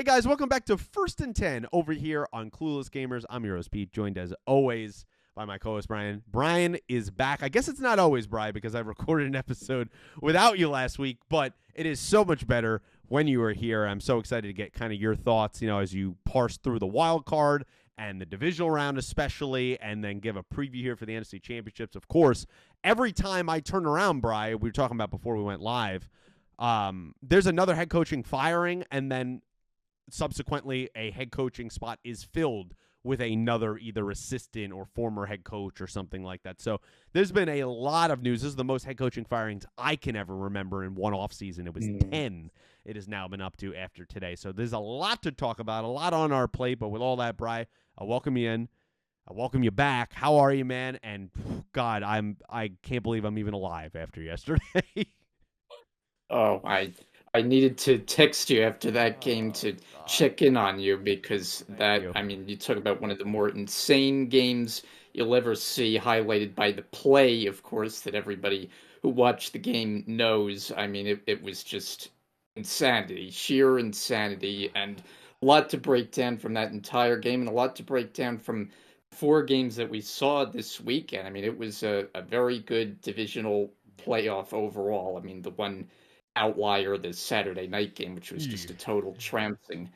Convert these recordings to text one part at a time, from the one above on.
Hey guys, welcome back to First and 10 over here on Clueless Gamers. I'm your host Pete, joined as always by my co-host Brian. Brian is back. I guess it's not always Brian because I recorded an episode without you last week, but it is so much better when you are here. I'm so excited to get kind of your thoughts, as you parse through the wild card and the divisional round especially, and then give a preview here for the NFC Championships. Of course, every time I turn around, Brian, we were talking about before we went live, there's another head coaching firing, and then subsequently a head coaching spot is filled with another either assistant or former head coach or something like that. So there's been a lot of news. This is the most head coaching firings I can ever remember in one offseason. It was 10 it has now been up to after today. So there's a lot to talk about, a lot on our plate. But with all that, Bri, I welcome you in. I welcome you back. How are you, man? And God, I can't believe I'm even alive after yesterday. Oh, I needed to text you after that game to God. check in on you because Thank you. you talk about one of the more insane games you'll ever see, highlighted by the play, of course, that everybody who watched the game knows. It was just insanity, sheer insanity, and a lot to break down from that entire game and a lot to break down from four games that we saw this weekend. It was a very good divisional playoff overall. The one outlier, the Saturday night game, which was just a total trouncing.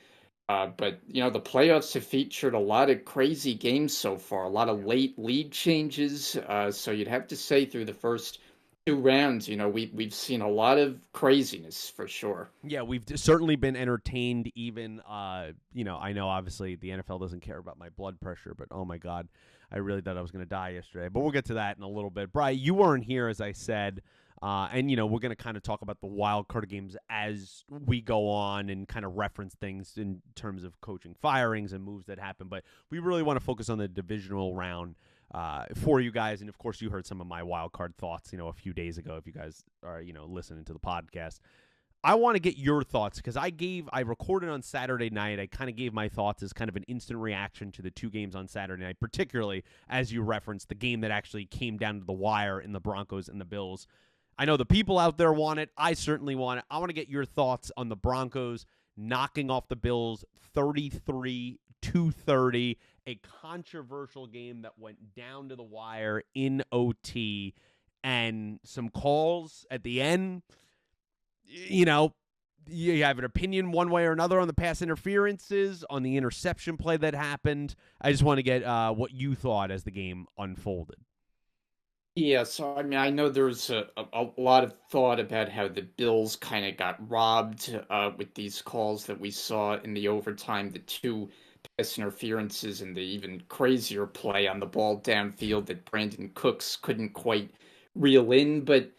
But the playoffs have featured a lot of crazy games so far, a lot of late lead changes. So you'd have to say through the first two rounds, we've seen a lot of craziness for sure. Yeah, we've certainly been entertained. Even, I know obviously the NFL doesn't care about my blood pressure, but oh my God, I really thought I was going to die yesterday. But we'll get to that in a little bit. Bri, you weren't here, as I said. And, we're going to kind of talk about the wild card games as we go on and kind of reference things in terms of coaching firings and moves that happen. But we really want to focus on the divisional round for you guys. And, of course, you heard some of my wild card thoughts, a few days ago if you guys are, listening to the podcast. I want to get your thoughts because I recorded on Saturday night. I kind of gave my thoughts as kind of an instant reaction to the two games on Saturday night, particularly as you referenced the game that actually came down to the wire in the Broncos and the Bills. I know the people out there want it. I certainly want it. I want to get your thoughts on the Broncos knocking off the Bills 33-30, a controversial game that went down to the wire in OT, and some calls at the end. You have an opinion one way or another on the pass interferences, on the interception play that happened. I just want to get what you thought as the game unfolded. Yeah, so I know there's a lot of thought about how the Bills kind of got robbed with these calls that we saw in the overtime, the two pass interferences, and the even crazier play on the ball downfield that Brandon Cooks couldn't quite reel in. But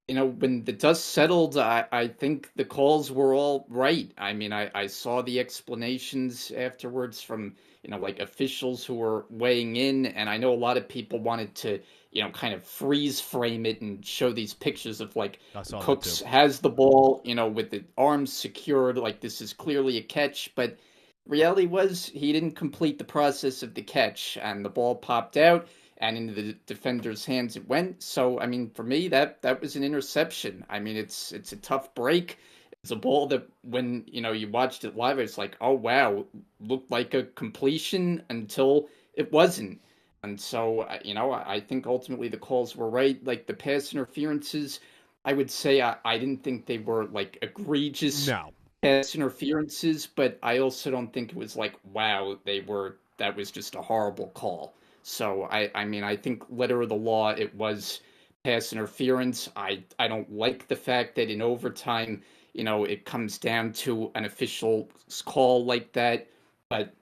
when the dust settled, I think the calls were all right. I saw the explanations afterwards from, like officials who were weighing in, and I know a lot of people wanted to, kind of freeze frame it and show these pictures of like Cooks has the ball, with the arms secured, like this is clearly a catch, but reality was he didn't complete the process of the catch, and the ball popped out and into the defender's hands it went. So, for me, that was an interception. It's a tough break. It's a ball that when, you watched it live, it's like, oh, wow, looked like a completion until it wasn't. And so, I think ultimately the calls were right. Like the pass interferences, I would say I didn't think they were like egregious pass interferences, but I also don't think it was like, wow, that was just a horrible call. So I think letter of the law, it was pass interference. I don't like the fact that in overtime, it comes down to an official call like that. But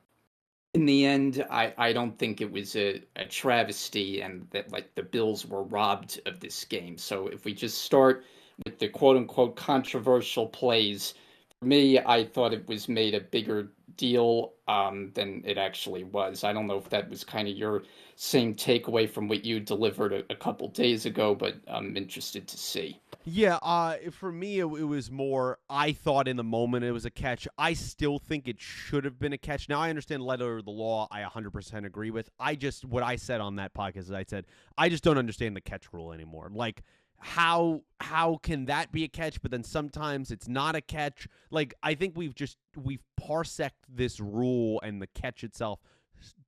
in the end, I don't think it was a travesty and that like the Bills were robbed of this game. So if we just start with the quote unquote controversial plays, for me, I thought it was made a bigger deal than it actually was. I don't know if that was kind of your same takeaway from what you delivered a couple days ago, but I'm interested to see. Yeah, for me, it was more, I thought in the moment it was a catch. I still think it should have been a catch. Now, I understand letter of the law. I 100% agree with. What I said on that podcast is I said, I just don't understand the catch rule anymore. Like, how can that be a catch, but then sometimes it's not a catch? Like, I think we've parsec this rule and the catch itself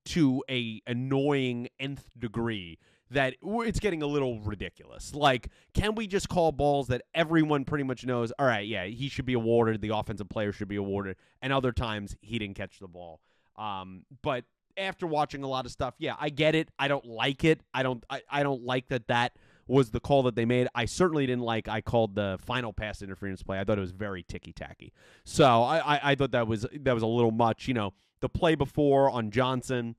to a annoying nth degree that it's getting a little ridiculous. Like, can we just call balls that everyone pretty much knows, all right, yeah, he should be awarded, the offensive player should be awarded, and other times he didn't catch the ball. But after watching a lot of stuff, yeah, I get it. I don't like it. I don't like that was the call that they made. I certainly didn't like I called the final pass interference play. I thought it was very ticky-tacky. So I thought that was a little much. The play before on Johnson,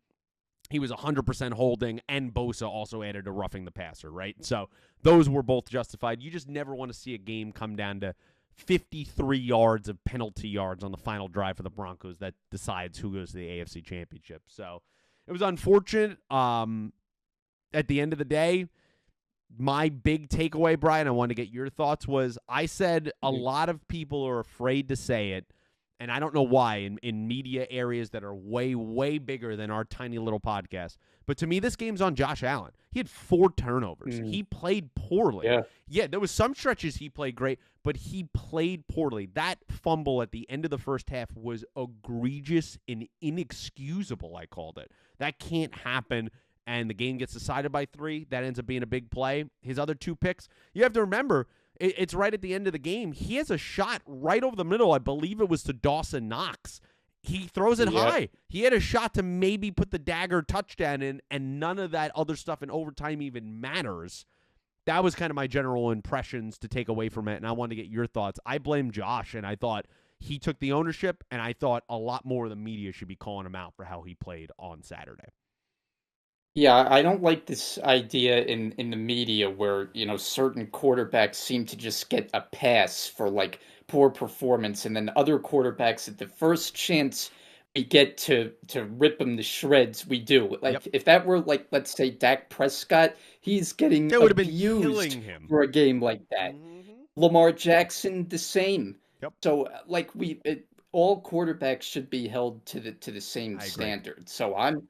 he was 100% holding, and Bosa also added a roughing the passer, right? So those were both justified. You just never want to see a game come down to 53 yards of penalty yards on the final drive for the Broncos that decides who goes to the AFC Championship. So it was unfortunate. At the end of the day, my big takeaway, Brian, I want to get your thoughts, was I said a lot of people are afraid to say it, and I don't know why, in media areas that are way, way bigger than our tiny little podcast. But to me, this game's on Josh Allen. He had 4 turnovers. He played poorly. Yeah, there was some stretches he played great, but he played poorly. That fumble at the end of the first half was egregious and inexcusable, I called it. That can't happen, and the game gets decided by 3. That ends up being a big play. His other 2 picks, you have to remember, it's right at the end of the game. He has a shot right over the middle. I believe it was to Dawson Knox. He throws it high. He had a shot to maybe put the dagger touchdown in, and none of that other stuff in overtime even matters. That was kind of my general impressions to take away from it, and I wanted to get your thoughts. I blame Josh, and I thought he took the ownership, and I thought a lot more of the media should be calling him out for how he played on Saturday. Yeah, I don't like this idea in the media where, certain quarterbacks seem to just get a pass for like poor performance, and then other quarterbacks at the first chance we get to rip them to shreds, we do. Yep. Like if that were like, let's say, Dak Prescott, he's getting They would have been abused killing him for a game like that. Lamar Jackson, the same. Yep. So like all quarterbacks should be held to the same standard. So I'm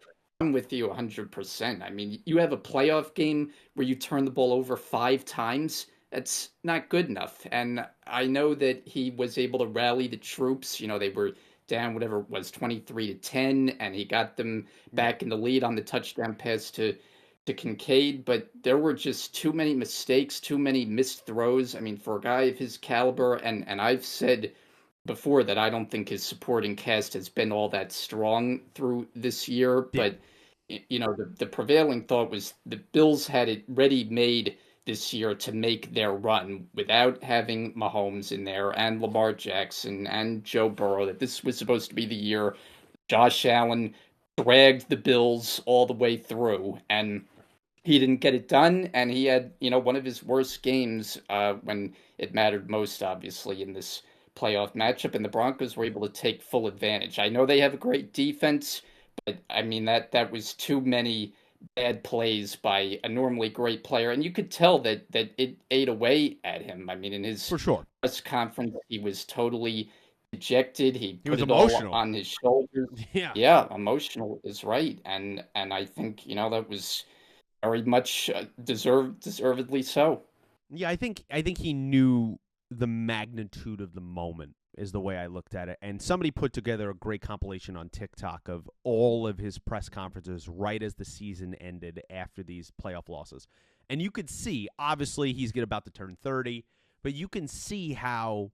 with you 100%. I mean, you have a playoff game where you turn the ball over 5 times. That's not good enough. And I know that he was able to rally the troops. They were down whatever it was, 23-10, and he got them back in the lead on the touchdown pass to Kincaid. But there were just too many mistakes, too many missed throws. I mean, for a guy of his caliber, and I've said before that I don't think his supporting cast has been all that strong through this year, but the prevailing thought was the Bills had it ready made this year to make their run without having Mahomes in there and Lamar Jackson and Joe Burrow, that this was supposed to be the year Josh Allen dragged the Bills all the way through, and he didn't get it done, and he had, one of his worst games when it mattered most, obviously, in this playoff matchup, and the Broncos were able to take full advantage. I know they have a great defense, but I mean that was too many bad plays by a normally great player, and you could tell that it ate away at him. I mean, in his for sure press conference, he was totally dejected. He put was it emotional all on his shoulders. Yeah, emotional is right, and I think that was very much deservedly so. Yeah, I think he knew the magnitude of the moment is the way I looked at it. And somebody put together a great compilation on TikTok of all of his press conferences right as the season ended after these playoff losses. And you could see, obviously, he's about to turn 30, but you can see how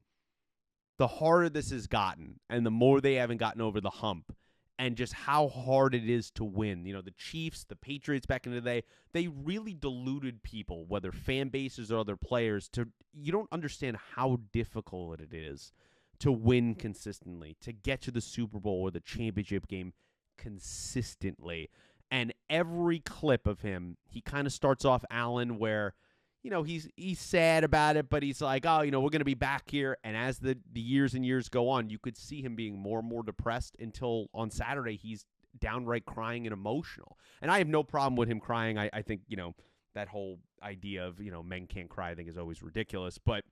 the harder this has gotten and the more they haven't gotten over the hump, and just how hard it is to win. The Chiefs, the Patriots back in the day, they really deluded people, whether fan bases or other players, you don't understand how difficult it is to win consistently, to get to the Super Bowl or the championship game consistently. And every clip of him, he kind of starts off Allen where, he's sad about it, but he's like, oh, we're going to be back here. And as the years and years go on, you could see him being more and more depressed until on Saturday he's downright crying and emotional. And I have no problem with him crying. I think, that whole idea of, men can't cry, I think is always ridiculous. But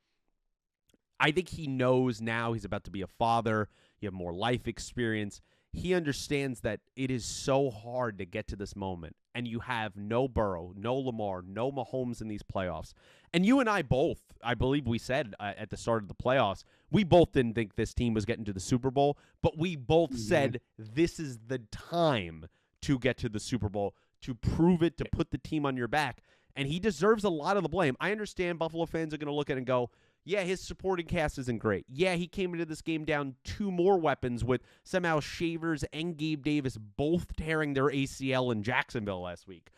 I think he knows now he's about to be a father. You have more life experience. he understands that it is so hard to get to this moment, and you have no Burrow, no Lamar, no Mahomes in these playoffs. And you and I both, I believe we said at the start of the playoffs, we both didn't think this team was getting to the Super Bowl, but we both said this is the time to get to the Super Bowl, to prove it, to put the team on your back. And he deserves a lot of the blame. I understand Buffalo fans are going to look at it and go, yeah, his supporting cast isn't great. Yeah, he came into this game down 2 more weapons with somehow Shavers and Gabe Davis both tearing their ACL in Jacksonville last week.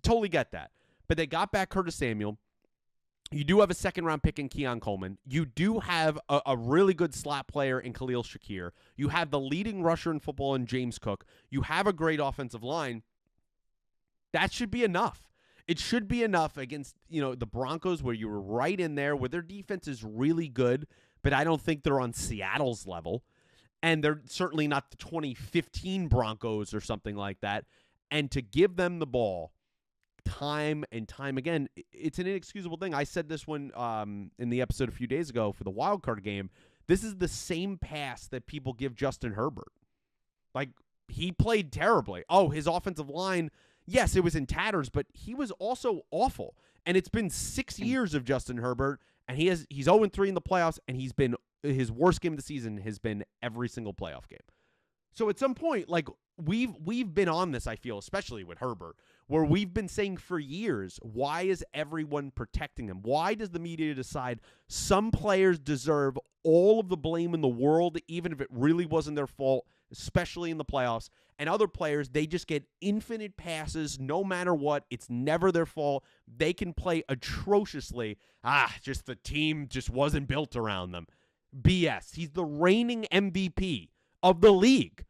Totally get that. But they got back Curtis Samuel. You do have a second-round pick in Keon Coleman. You do have a really good slot player in Khalil Shakir. You have the leading rusher in football in James Cook. You have a great offensive line. That should be enough. It should be enough against, the Broncos, where you were right in there, where their defense is really good, but I don't think they're on Seattle's level. And they're certainly not the 2015 Broncos or something like that. And to give them the ball time and time again, it's an inexcusable thing. I said this one in the episode a few days ago for the wild card game. This is the same pass that people give Justin Herbert. Like, he played terribly. Oh, his offensive line, yes, it was in tatters, but he was also awful. And it's been 6 years of Justin Herbert, and he's 0-3 in the playoffs, and his worst game of the season has been every single playoff game. So at some point, like, we've been on this, I feel, especially with Herbert, where we've been saying for years, why is everyone protecting him? Why does the media decide some players deserve all of the blame in the world, even if it really wasn't their fault, especially in the playoffs, and other players, they just get infinite passes no matter what. It's never their fault. They can play atrociously. Just the team just wasn't built around them. BS. He's the reigning MVP of the league.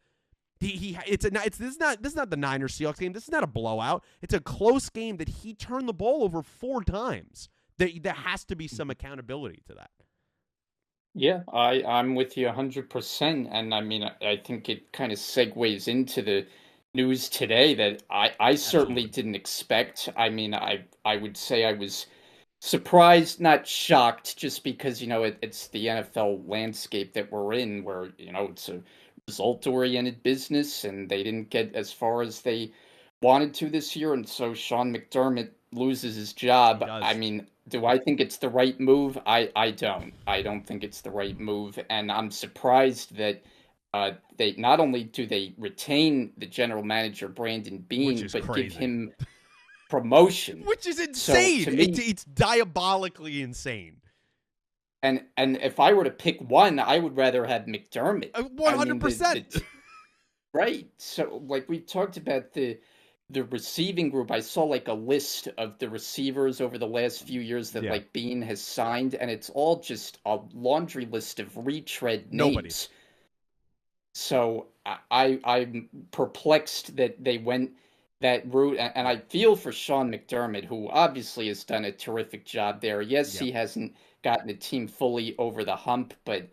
This is not the Niners Seahawks game. This is not a blowout. It's a close game that he turned the ball over 4 times. There has to be some accountability to that. Yeah, I'm with you 100%. And I mean, I think it kind of segues into the news today that I certainly didn't expect. I mean, I would say I was surprised, not shocked, just because, it's the NFL landscape that we're in, where, it's a result-oriented business, and they didn't get as far as they wanted to this year, and so Sean McDermott loses his job. I mean, do I think it's the right move? I don't. I don't think it's the right move, and I'm surprised that they not only do they retain the general manager Brandon Beane, but crazy. give him promotion, which is insane. So, to me, it's diabolically insane. And if I were to pick one, I would rather have McDermott. 100%. Right. So, like, we talked about the receiving group. I saw, like, a list of the receivers over the last few years that, like, Beane has signed, and it's all just a laundry list of retread names. Nobody. So, I'm perplexed that they went that route, and I feel for Sean McDermott, who obviously has done a terrific job there. Yes, he hasn't gotten the team fully over the hump, but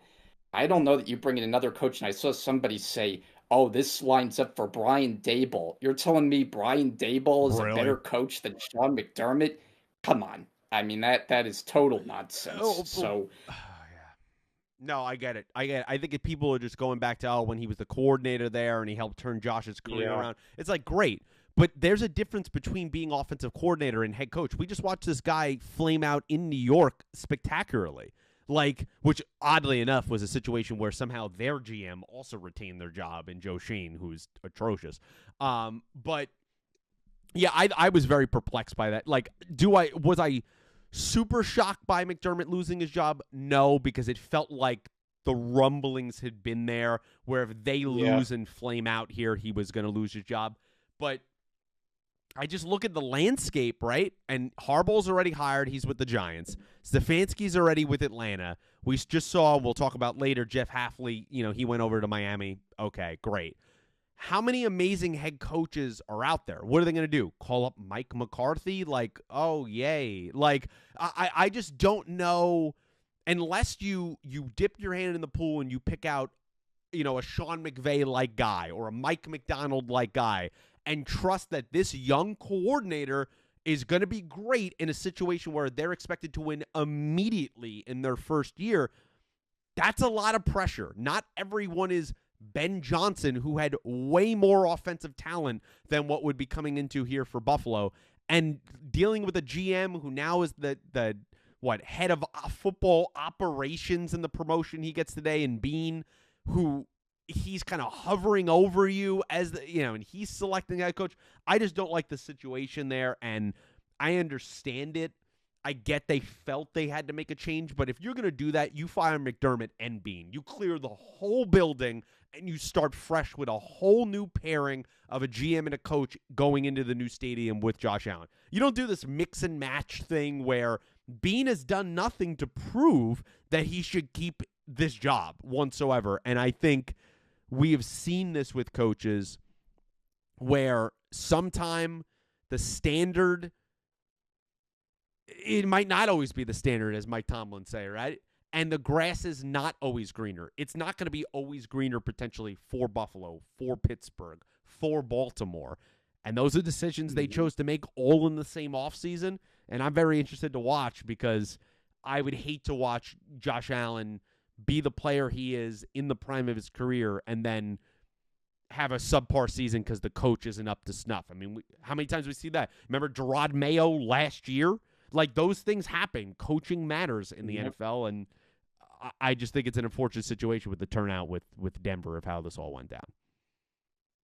I don't know that you bring in another coach. And I saw somebody say, oh, this lines up for Brian Daboll. You're telling me Brian Daboll is a better coach than Sean McDermott? Come on. I mean, that is total nonsense. No, I get it. I think if people are just going back to, when he was the coordinator there and he helped turn Josh's career around, it's like, great. But there's a difference between being offensive coordinator and head coach. We just watched this guy flame out in New York spectacularly, which oddly enough was a situation where somehow their GM also retained their job in Joe Shane, who's atrocious. But yeah, I was very perplexed by that. Like, was I super shocked by McDermott losing his job? No, because it felt like the rumblings had been there where if they lose and flame out here, he was going to lose his job. But I just look at the landscape, right? And Harbaugh's already hired. He's with the Giants. Stefanski's already with Atlanta. We just saw, we'll talk about later, Jeff Hafley, he went over to Miami. Okay, great. How many amazing head coaches are out there? What are they going to do? Call up Mike McCarthy? Like, oh, yay. Like, I just don't know, unless you dip your hand in the pool and you pick out, a Sean McVay-like guy or a Mike McDonald-like guy, and trust that this young coordinator is going to be great in a situation where they're expected to win immediately in their first year. That's a lot of pressure. Not everyone is Ben Johnson, who had way more offensive talent than what would be coming into here for Buffalo, and dealing with a GM who now is the head of football operations in the promotion he gets today, and Bean, who he's kind of hovering over you as and he's selecting that coach. I just don't like the situation there, and I understand it. I get they felt they had to make a change, but if you're going to do that, you fire McDermott and Bean. You clear the whole building, and you start fresh with a whole new pairing of a GM and a coach going into the new stadium with Josh Allen. You don't do this mix and match thing where Bean has done nothing to prove that he should keep this job whatsoever. And I think we have seen this with coaches where sometime the standard, it might not always be the standard, as Mike Tomlin say, right? And the grass is not always greener. It's not going to be always greener potentially for Buffalo, for Pittsburgh, for Baltimore. And those are decisions they chose to make all in the same offseason. And I'm very interested to watch, because I would hate to watch Josh Allen be the player he is in the prime of his career and then have a subpar season because the coach isn't up to snuff. I mean, how many times we see that? Remember Gerard Mayo last year? Like, those things happen. Coaching matters in the NFL, and I just think it's an unfortunate situation with the turnout with Denver of how this all went down.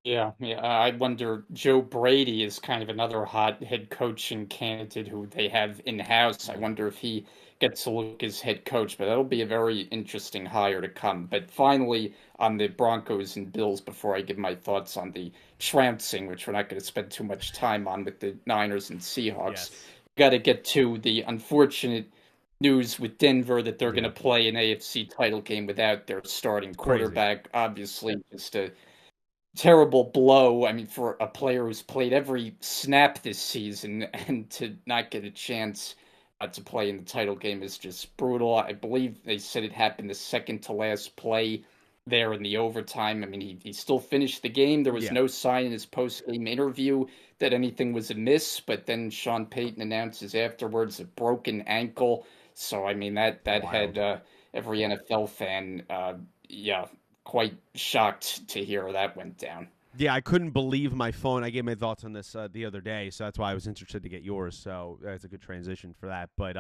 Yeah. I wonder, Joe Brady is kind of another hot head coaching candidate who they have in-house. I wonder if he gets a look as head coach, but that'll be a very interesting hire to come. But finally, on the Broncos and Bills, before I give my thoughts on the trouncing, which we're not going to spend too much time on with the Niners and Seahawks, got to get to the unfortunate news with Denver that they're going to play an AFC title game without their starting quarterback. Obviously, just a terrible blow. I mean, for a player who's played every snap this season, and to not get a chance to play in the title game is just brutal. I believe they said it happened the second to last play there in the overtime. I mean, he still finished the game. There was no sign in his post-game interview that anything was amiss, but then Sean Payton announces afterwards a broken ankle. So, I mean, that had every NFL fan, quite shocked to hear that went down. Yeah, I couldn't believe my phone. I gave my thoughts on this the other day, so that's why I was interested to get yours. So that's a good transition for that. But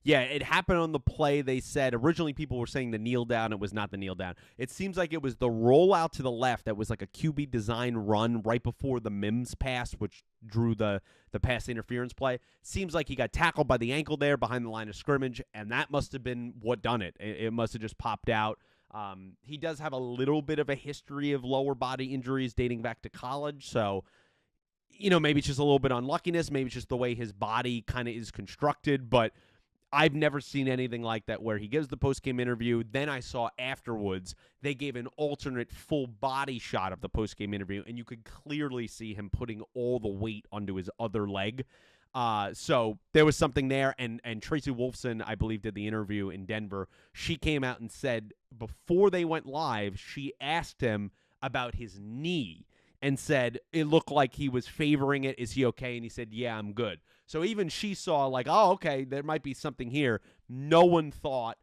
yeah, it happened on the play. They said originally people were saying the kneel down. It was not the kneel down. It seems like it was the rollout to the left that was like a QB design run right before the Mims pass, which drew the pass interference play. Seems like he got tackled by the ankle there behind the line of scrimmage, and that must have been what done it. It must have just popped out. He does have a little bit of a history of lower body injuries dating back to college. So, maybe it's just a little bit unluckiness. Maybe it's just the way his body kind of is constructed. But I've never seen anything like that where he gives the post-game interview. Then I saw afterwards they gave an alternate full body shot of the post-game interview, and you could clearly see him putting all the weight onto his other leg. So there was something there, and Tracy Wolfson, I believe, did the interview in Denver. She came out and said before they went live, she asked him about his knee and said it looked like he was favoring it. Is he okay? And he said, yeah, I'm good. So even she saw like, oh, okay, there might be something here. No one thought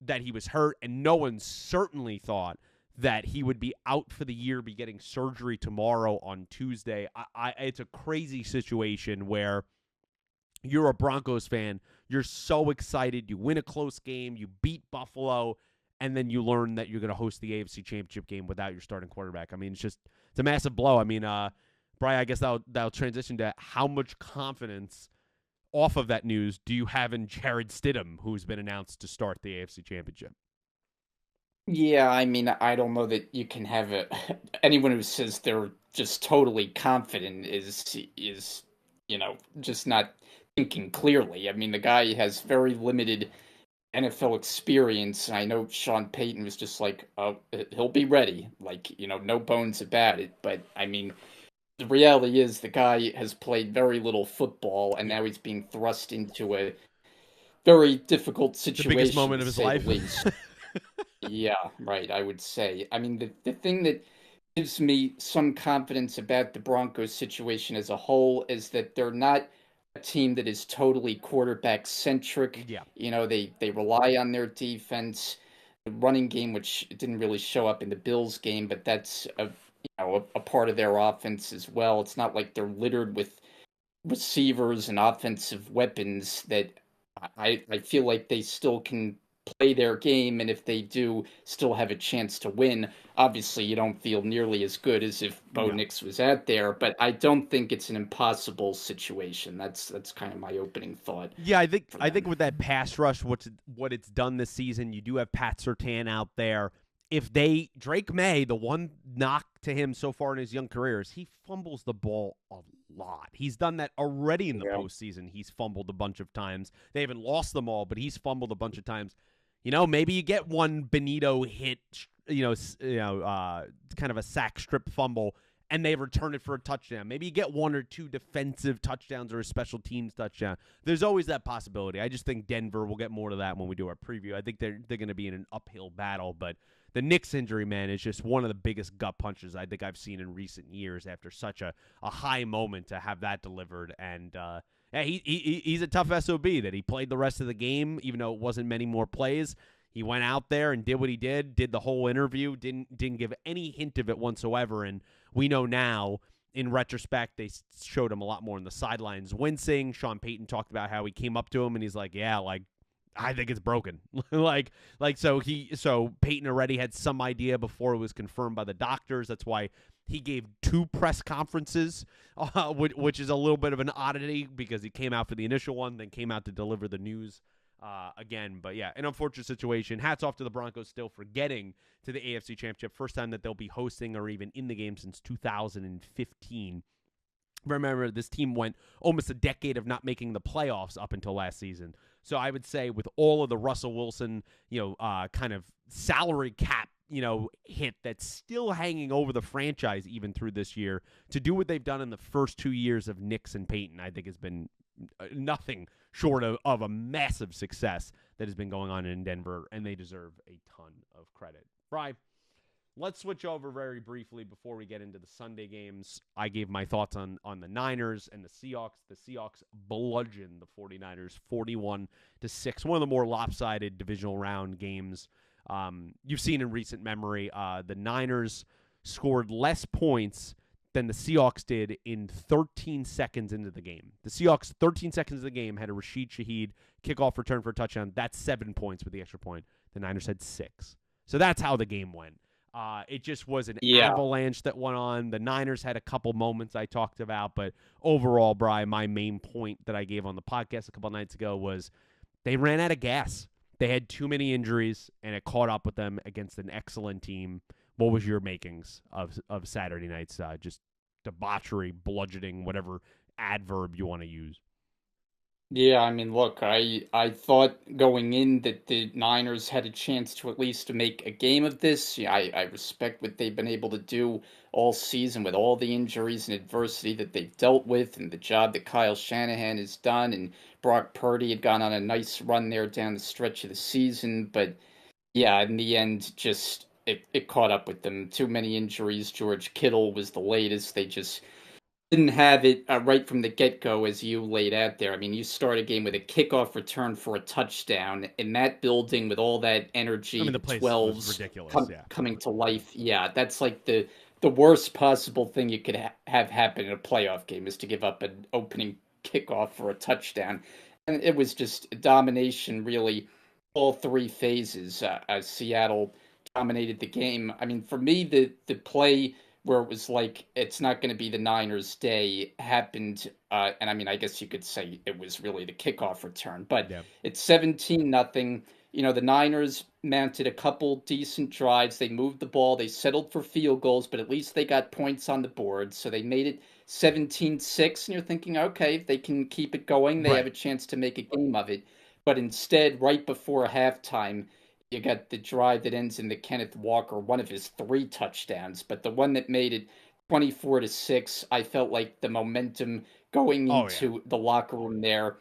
that he was hurt, and no one certainly thought that he would be out for the year, be getting surgery tomorrow on Tuesday. It's a crazy situation where you're a Broncos fan, you're so excited, you win a close game, you beat Buffalo, and then you learn that you're going to host the AFC Championship game without your starting quarterback. I mean, it's a massive blow. I mean, Brian, I guess that'll transition to how much confidence off of that news do you have in Jared Stidham, who's been announced to start the AFC Championship? Yeah, I mean, I don't know that you can have anyone who says they're just totally confident is just not thinking clearly. I mean, the guy has very limited NFL experience. I know Sean Payton was just like, oh, he'll be ready, like, no bones about it. But I mean, the reality is the guy has played very little football, and now he's being thrust into a very difficult situation. The biggest moment of his life. Yeah, right, I would say. I mean, the thing that gives me some confidence about the Broncos situation as a whole is that they're not a team that is totally quarterback centric. Yeah. They rely on their defense. running game, which didn't really show up in the Bills game, but that's a part of their offense as well. It's not like they're littered with receivers and offensive weapons that I feel like they still can play their game, and if they do, still have a chance to win. Obviously, you don't feel nearly as good as if Bo No. Nix was out there, but I don't think it's an impossible situation. That's kind of my opening thought Yeah, I think for I think them. with that pass rush, what it's done this season, you do have Pat Surtain out there. If they Drake May, the one knock to him so far in his young career is he fumbles the ball a lot. He's done that already in the Yeah. postseason. He's fumbled a bunch of times. They haven't lost them all, but he's fumbled a bunch of times. Maybe you get one Benito hit, kind of a sack strip fumble, and they return it for a touchdown. Maybe you get one or two defensive touchdowns or a special teams touchdown. There's always that possibility. I just think Denver will get more to that when we do our preview. I think they're going to be in an uphill battle, but the Knicks injury, man, is just one of the biggest gut punches I think I've seen in recent years after such a high moment to have that delivered. And yeah, he's a tough SOB that he played the rest of the game, even though it wasn't many more plays. He went out there and did what he did the whole interview, didn't give any hint of it whatsoever. And we know now, in retrospect, they showed him a lot more on the sidelines wincing. Sean Payton talked about how he came up to him and he's like, yeah, like, I think it's broken. So Peyton already had some idea before it was confirmed by the doctors. That's why he gave 2 press conferences, which is a little bit of an oddity because he came out for the initial one, then came out to deliver the news again. But yeah, an unfortunate situation. Hats off to the Broncos still for getting to the AFC Championship. First time that they'll be hosting or even in the game since 2015. Remember, this team went almost a decade of not making the playoffs up until last season. So I would say with all of the Russell Wilson, kind of salary cap, hit that's still hanging over the franchise even through this year, to do what they've done in the first 2 years of Knicks and Peyton, I think has been nothing short of a massive success that has been going on in Denver, and they deserve a ton of credit. Bri, let's switch over very briefly before we get into the Sunday games. I gave my thoughts on the Niners and the Seahawks. The Seahawks bludgeoned the 49ers 41-6. One of the more lopsided divisional round games you've seen in recent memory. The Niners scored less points than the Seahawks did in 13 seconds into the game. The Seahawks, 13 seconds of the game, had a Rashid Shaheed kickoff return for a touchdown. That's 7 points with the extra point. The Niners had 6. So that's how the game went. It just was an Yeah. avalanche that went on. The Niners had a couple moments I talked about, but overall, Brian, my main point that I gave on the podcast a couple nights ago was they ran out of gas. They had too many injuries, and it caught up with them against an excellent team. What was your makings of Saturday night's just debauchery, bludgeoning, whatever adverb you want to use? Yeah, I mean, look, I thought going in that the Niners had a chance to at least make a game of this. Yeah, I respect what they've been able to do all season with all the injuries and adversity that they've dealt with, and the job that Kyle Shanahan has done. And Brock Purdy had gone on a nice run there down the stretch of the season, but yeah, in the end, just it caught up with them. Too many injuries. George Kittle was the latest. They just didn't have it right from the get-go as you laid out there. I mean, you start a game with a kickoff return for a touchdown in that building with all that I energy, mean, the the place was 12s ridiculous. Yeah. coming to life. Yeah, that's like the worst possible thing you could have happen in a playoff game is to give up an opening kickoff for a touchdown. And it was just domination, really, all 3 phases. Seattle dominated the game. I mean, for me, the play where it was like it's not going to be the Niners' day happened, and I mean, I guess you could say it was really the kickoff return, but Yeah. it's 17-0. The Niners mounted a couple decent drives. They moved the ball. They settled for field goals, but at least they got points on the board. So they made it 17-6, and you're thinking, okay, if they can keep it going, they have Right. a chance to make a game of it. But instead, right before halftime, you got the drive that ends in the Kenneth Walker, one of his 3 touchdowns, but the one that made it 24-6. I felt like the momentum going Oh yeah. into the locker room there,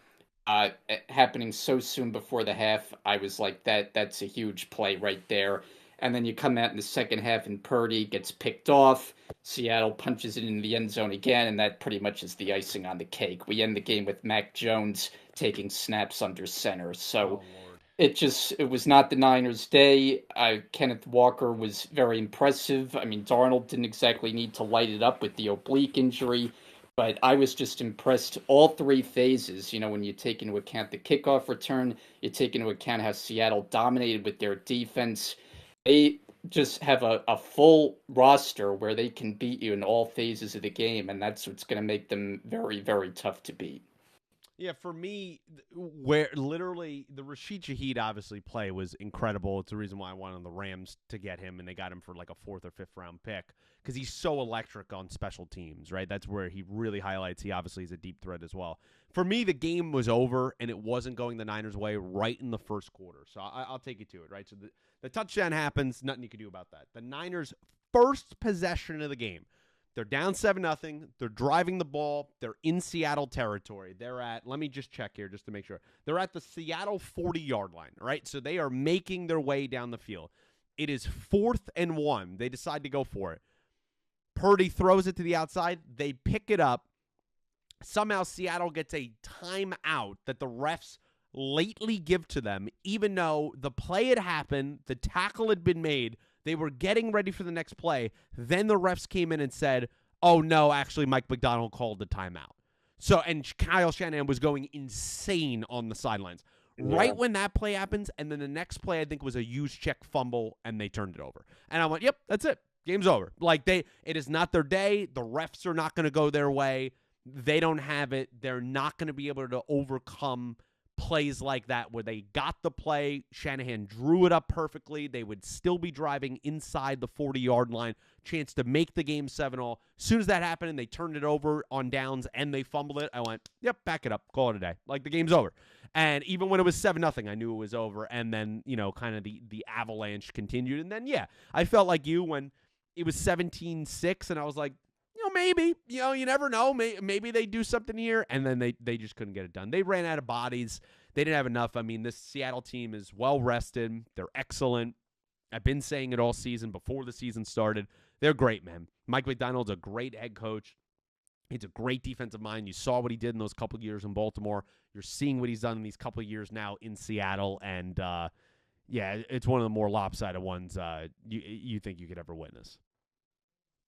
happening so soon before the half. I was like, that's a huge play right there. And then you come out in the second half, and Purdy gets picked off. Seattle punches it in the end zone again, and that pretty much is the icing on the cake. We end the game with Mac Jones taking snaps under center. So Oh Lord. It was not the Niners' day. Kenneth Walker was very impressive. I mean, Darnold didn't exactly need to light it up with the oblique injury, but I was just impressed all three phases. When you take into account the kickoff return, you take into account how Seattle dominated with their defense. They just have a full roster where they can beat you in all phases of the game, and that's what's going to make them very, very tough to beat. Yeah, for me, where literally the Rashid Shaheed obviously play was incredible. It's the reason why I wanted the Rams to get him, and they got him for like a fourth or fifth round pick because he's so electric on special teams, right? That's where he really highlights. He obviously is a deep threat as well. For me, the game was over, and it wasn't going the Niners' way right in the first quarter. So I'll take you to it, right? So the touchdown happens, nothing you can do about that. The Niners' first possession of the game. They're down 7-0. They're driving the ball. They're in Seattle territory. They're at, let me just check here just to make sure. They're at the Seattle 40-yard line, right? So they are making their way down the field. It is 4th and 1. They decide to go for it. Purdy throws it to the outside. They pick it up. Somehow Seattle gets a timeout that the refs lately give to them, even though the play had happened, the tackle had been made, they were getting ready for the next play. Then the refs came in and said, oh, no, actually, Mike McDonald called the timeout. So, and Kyle Shanahan was going insane on the sidelines. Yeah. Right when that play happens, and then the next play, I think, was a use check fumble, and they turned it over. And I went, yep, that's it. Game's over. Like, it is not their day. The refs are not going to go their way. They don't have it. They're not going to be able to overcome plays like that where they got the play, Shanahan drew it up perfectly, they would still be driving inside the 40-yard line, chance to make the game 7-all. As soon as that happened and they turned it over on downs and they fumbled it, I went, yep, back it up, call it a day. Like, the game's over. And even when it was 7-0, I knew it was over. And then, kind of the avalanche continued. And then, yeah, I felt like you when it was 17-6, and I was like, maybe, you never know. Maybe they do something here. And then they just couldn't get it done. They ran out of bodies. They didn't have enough. I mean, this Seattle team is well rested. They're excellent. I've been saying it all season before the season started. They're great, man. Mike McDonald's a great head coach. He's a great defensive mind. You saw what he did in those couple of years in Baltimore. You're seeing what he's done in these couple of years now in Seattle. And, yeah, it's one of the more lopsided ones you think you could ever witness.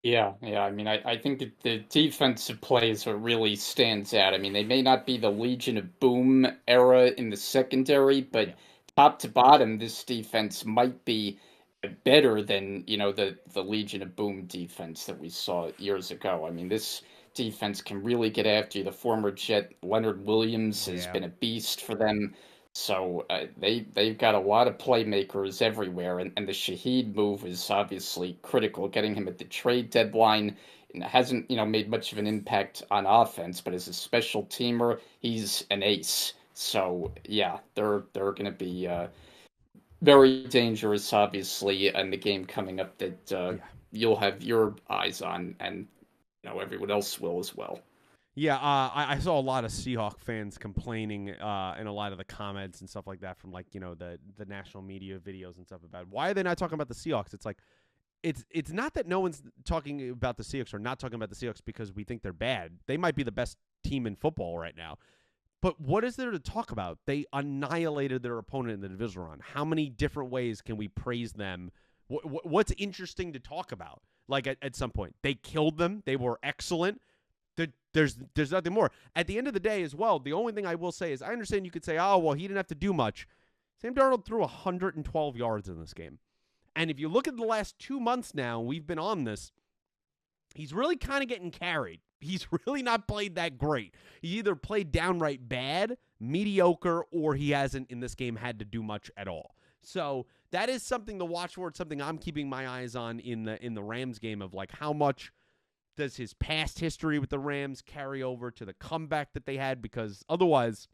Yeah, yeah. I mean, I think that the defensive play is what really stands out. I mean, they may not be the Legion of Boom era in the secondary, Yeah. but top to bottom, this defense might be better than, the Legion of Boom defense that we saw years ago. I mean, this defense can really get after you. The former Jet Leonard Williams has Yeah. been a beast for them. So they've got a lot of playmakers everywhere, and the Shaheed move is obviously critical. Getting him at the trade deadline and hasn't made much of an impact on offense, but as a special teamer, he's an ace. So yeah, they're going to be very dangerous, obviously, in the game coming up that Yeah. you'll have your eyes on, and everyone else will as well. Yeah, I saw a lot of Seahawk fans complaining in a lot of the comments and stuff like that from the national media videos and stuff about why are they not talking about the Seahawks? It's like it's not that no one's talking about the Seahawks or not talking about the Seahawks because we think they're bad. They might be the best team in football right now. But what is there to talk about? They annihilated their opponent in the divisional round. How many different ways can we praise them? What's interesting to talk about? Like at some point, they killed them. They were excellent. There's nothing more. At the end of the day as well, the only thing I will say is I understand you could say, oh, well, he didn't have to do much. Sam Darnold threw 112 yards in this game. And if you look at the last 2 months now, we've been on this, he's really kind of getting carried. He's really not played that great. He either played downright bad, mediocre, or he hasn't in this game had to do much at all. So that is something to watch for. It's something I'm keeping my eyes on in the Rams game of like how much does his past history with the Rams carry over to the comeback that they had? Because otherwise,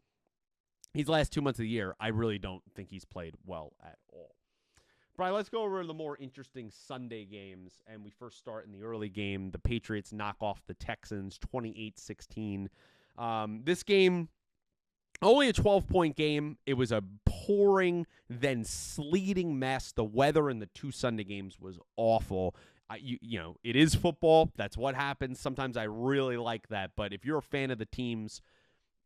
these last 2 months of the year, I really don't think he's played well at all. Brian, let's go over the more interesting Sunday games. And we first start in the early game. The Patriots knock off the Texans 28-16. This game, only a 12-point game. It was a pouring, then sleeting mess. The weather in the two Sunday games was awful. It is football. That's what happens. Sometimes I really like that. But if you're a fan of the teams,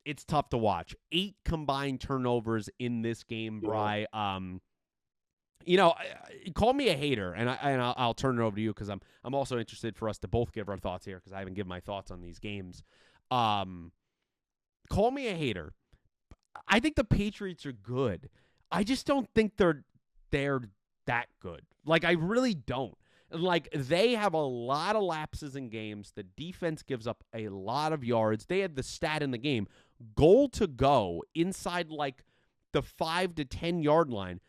it's tough to watch. 8 combined turnovers in this game, Bri. Call me a hater, and I'll turn it over to you because I'm also interested for us to both give our thoughts here because I haven't given my thoughts on these games. Call me a hater. I think the Patriots are good. I just don't think they're that good. Like, I really don't. Like, they have a lot of lapses in games. The defense gives up a lot of yards. They had the stat in the game. Goal to go inside, like, the 5 to 10 yard line.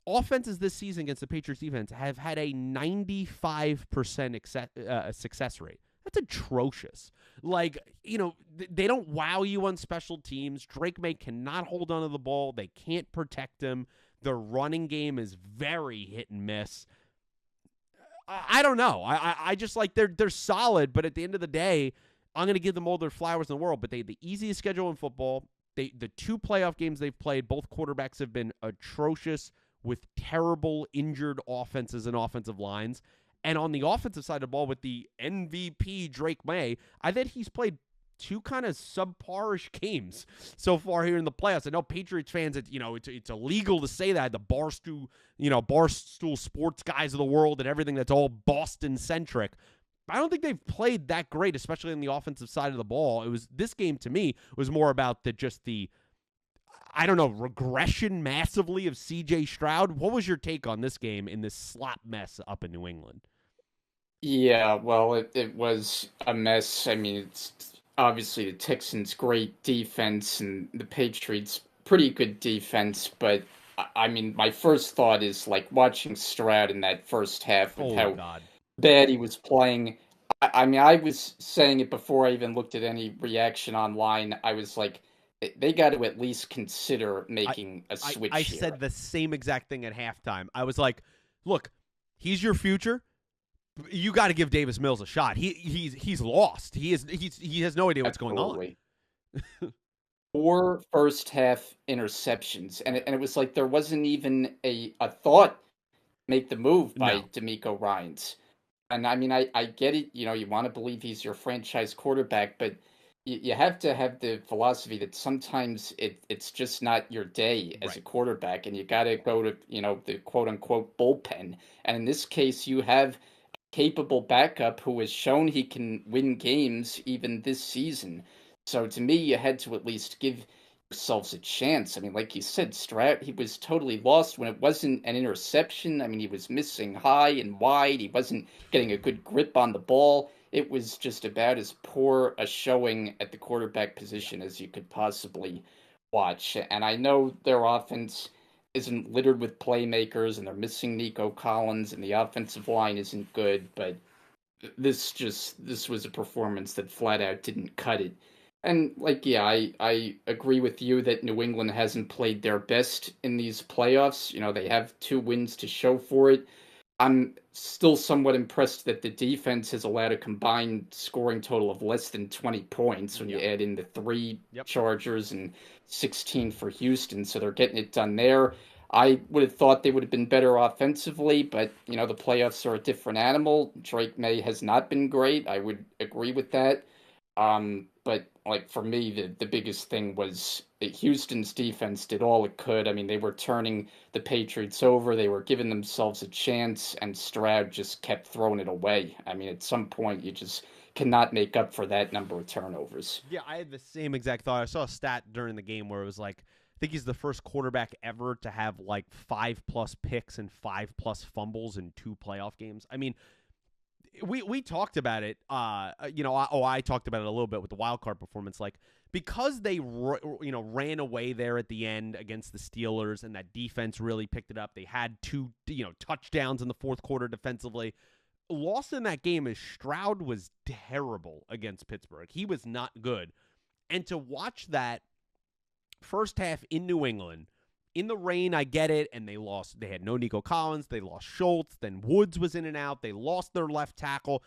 Offenses this season against the Patriots defense have had a 95% success rate. That's atrocious. Like, they don't wow you on special teams. Drake May cannot hold onto the ball. They can't protect him. The running game is very hit and miss. I don't know. I just like they're solid, but at the end of the day, I'm going to give them all their flowers in the world. But they have the easiest schedule in football. The 2 playoff games they've played, both quarterbacks have been atrocious with terrible injured offenses and offensive lines. And on the offensive side of the ball with the MVP Drake May, I think he's played 2 kind of subparish games so far here in the playoffs. I know Patriots fans, it's illegal to say that. The Barstool sports guys of the world and everything that's all Boston-centric. I don't think they've played that great, especially on the offensive side of the ball. This game to me was more about the regression massively of C.J. Stroud. What was your take on this game in this slop mess up in New England? Yeah, well, it was a mess. I mean, it's obviously the Texans' great defense and the Patriots' pretty good defense, but I mean, my first thought is like watching Stroud in that first half and how bad he was playing. I mean, I was saying it before I even looked at any reaction online. I was like, they got to at least consider making a switch I here. said the same exact thing at halftime. I was like, look, he's your future. You got to give Davis Mills a shot. He's lost. He has no idea what's going on. 4 first half interceptions, and it was like there wasn't even a thought make the move by DeMeco Ryans. And I mean, I get it. You want to believe he's your franchise quarterback, but you have to have the philosophy that sometimes it's just not your day as a quarterback, and you got to go to the quote unquote bullpen. And in this case, you have capable backup who has shown he can win games even this season. So to me, you had to at least give yourselves a chance. I mean, like you said, Stroud, he was totally lost when it wasn't an interception. I mean, he was missing high and wide. He wasn't getting a good grip on the ball. It was just about as poor a showing at the quarterback position as you could possibly watch. And I know their offense isn't littered with playmakers, and they're missing Nico Collins, and the offensive line isn't good, but this was a performance that flat out didn't cut it. And I agree with you that New England hasn't played their best in these playoffs. They have 2 wins to show for it. I'm still somewhat impressed that the defense has allowed a combined scoring total of less than 20 points when you add in the 3 Chargers and 16 for Houston. So they're getting it done there. I would have thought they would have been better offensively, but, the playoffs are a different animal. Drake May has not been great. I would agree with that. But for me, the biggest thing was that Houston's defense did all it could. I mean, they were turning the Patriots over. They were giving themselves a chance, and Stroud just kept throwing it away. I mean, at some point, you just cannot make up for that number of turnovers. Yeah, I had the same exact thought. I saw a stat during the game where it was like, I think he's the first quarterback ever to have 5+ picks and 5+ fumbles in 2 playoff games. I mean, we talked about it. I talked about it a little bit with the wild card performance. Like, because they ran away there at the end against the Steelers, and that defense really picked it up. They had 2 touchdowns in the fourth quarter defensively. Lost in that game is Stroud was terrible against Pittsburgh. He was not good, and to watch that first half in New England. In the rain, I get it, and they lost. They had no Nico Collins. They lost Schultz. Then Woods was in and out. They lost their left tackle.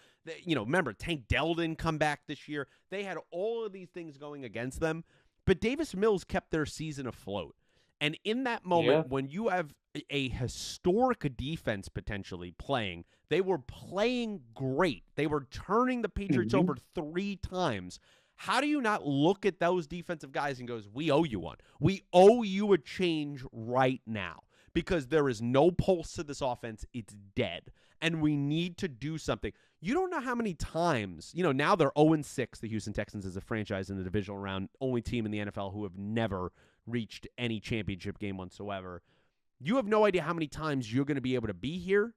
Remember, Tank Dell didn't come back this year. They had all of these things going against them, but Davis Mills kept their season afloat. And in that moment, when you have a historic defense potentially playing, they were playing great. They were turning the Patriots over 3 times. How do you not look at those defensive guys and goes, we owe you one. We owe you a change right now because there is no pulse to this offense. It's dead. And we need to do something. You don't know how many times, now they're 0-6, the Houston Texans as a franchise in the divisional round, only team in the NFL who have never reached any championship game whatsoever. You have no idea how many times you're going to be able to be here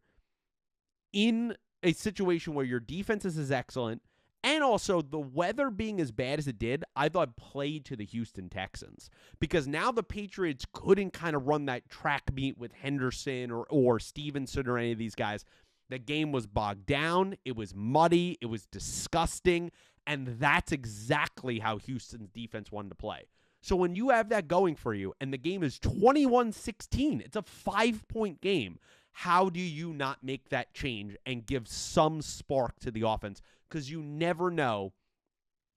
in a situation where your defense is excellent, and also the weather being as bad as it did, I thought played to the Houston Texans. Because now the Patriots couldn't kind of run that track meet with Henderson or Stevenson or any of these guys. The game was bogged down. It was muddy. It was disgusting. And that's exactly how Houston's defense wanted to play. So when you have that going for you and the game is 21-16, it's a 5-point game. How do you not make that change and give some spark to the offense? Because you never know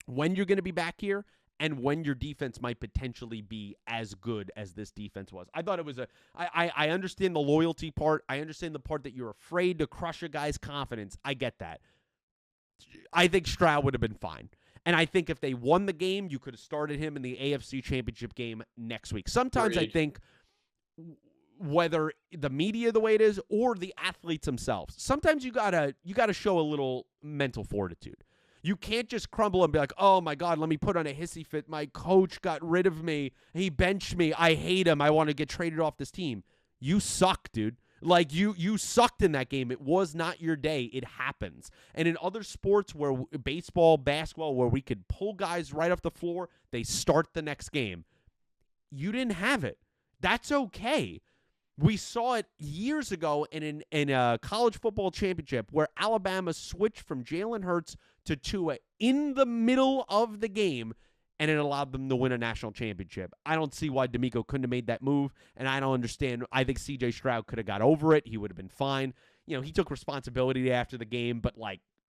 when you're going to be back here and when your defense might potentially be as good as this defense was. I thought it was I understand the loyalty part. I understand the part that you're afraid to crush a guy's confidence. I get that. I think Stroud would have been fine. And I think if they won the game, you could have started him in the AFC Championship game next week. Sometimes I think whether the media the way it is or the athletes themselves, sometimes you gotta show a little mental fortitude. You can't just crumble and be like, oh my God, let me put on a hissy fit. My coach got rid of me. He benched me. I hate him. I want to get traded off this team. You suck, dude. Like, you sucked in that game. It was not your day. It happens. And in other sports where baseball, basketball, where we could pull guys right off the floor, they start the next game. You didn't have it. That's okay. We saw it years ago in a college football championship where Alabama switched from Jalen Hurts to Tua in the middle of the game, and it allowed them to win a national championship. I don't see why D'Amico couldn't have made that move, and I don't understand. I think C.J. Stroud could have got over it. He would have been fine. He took responsibility after the game, but,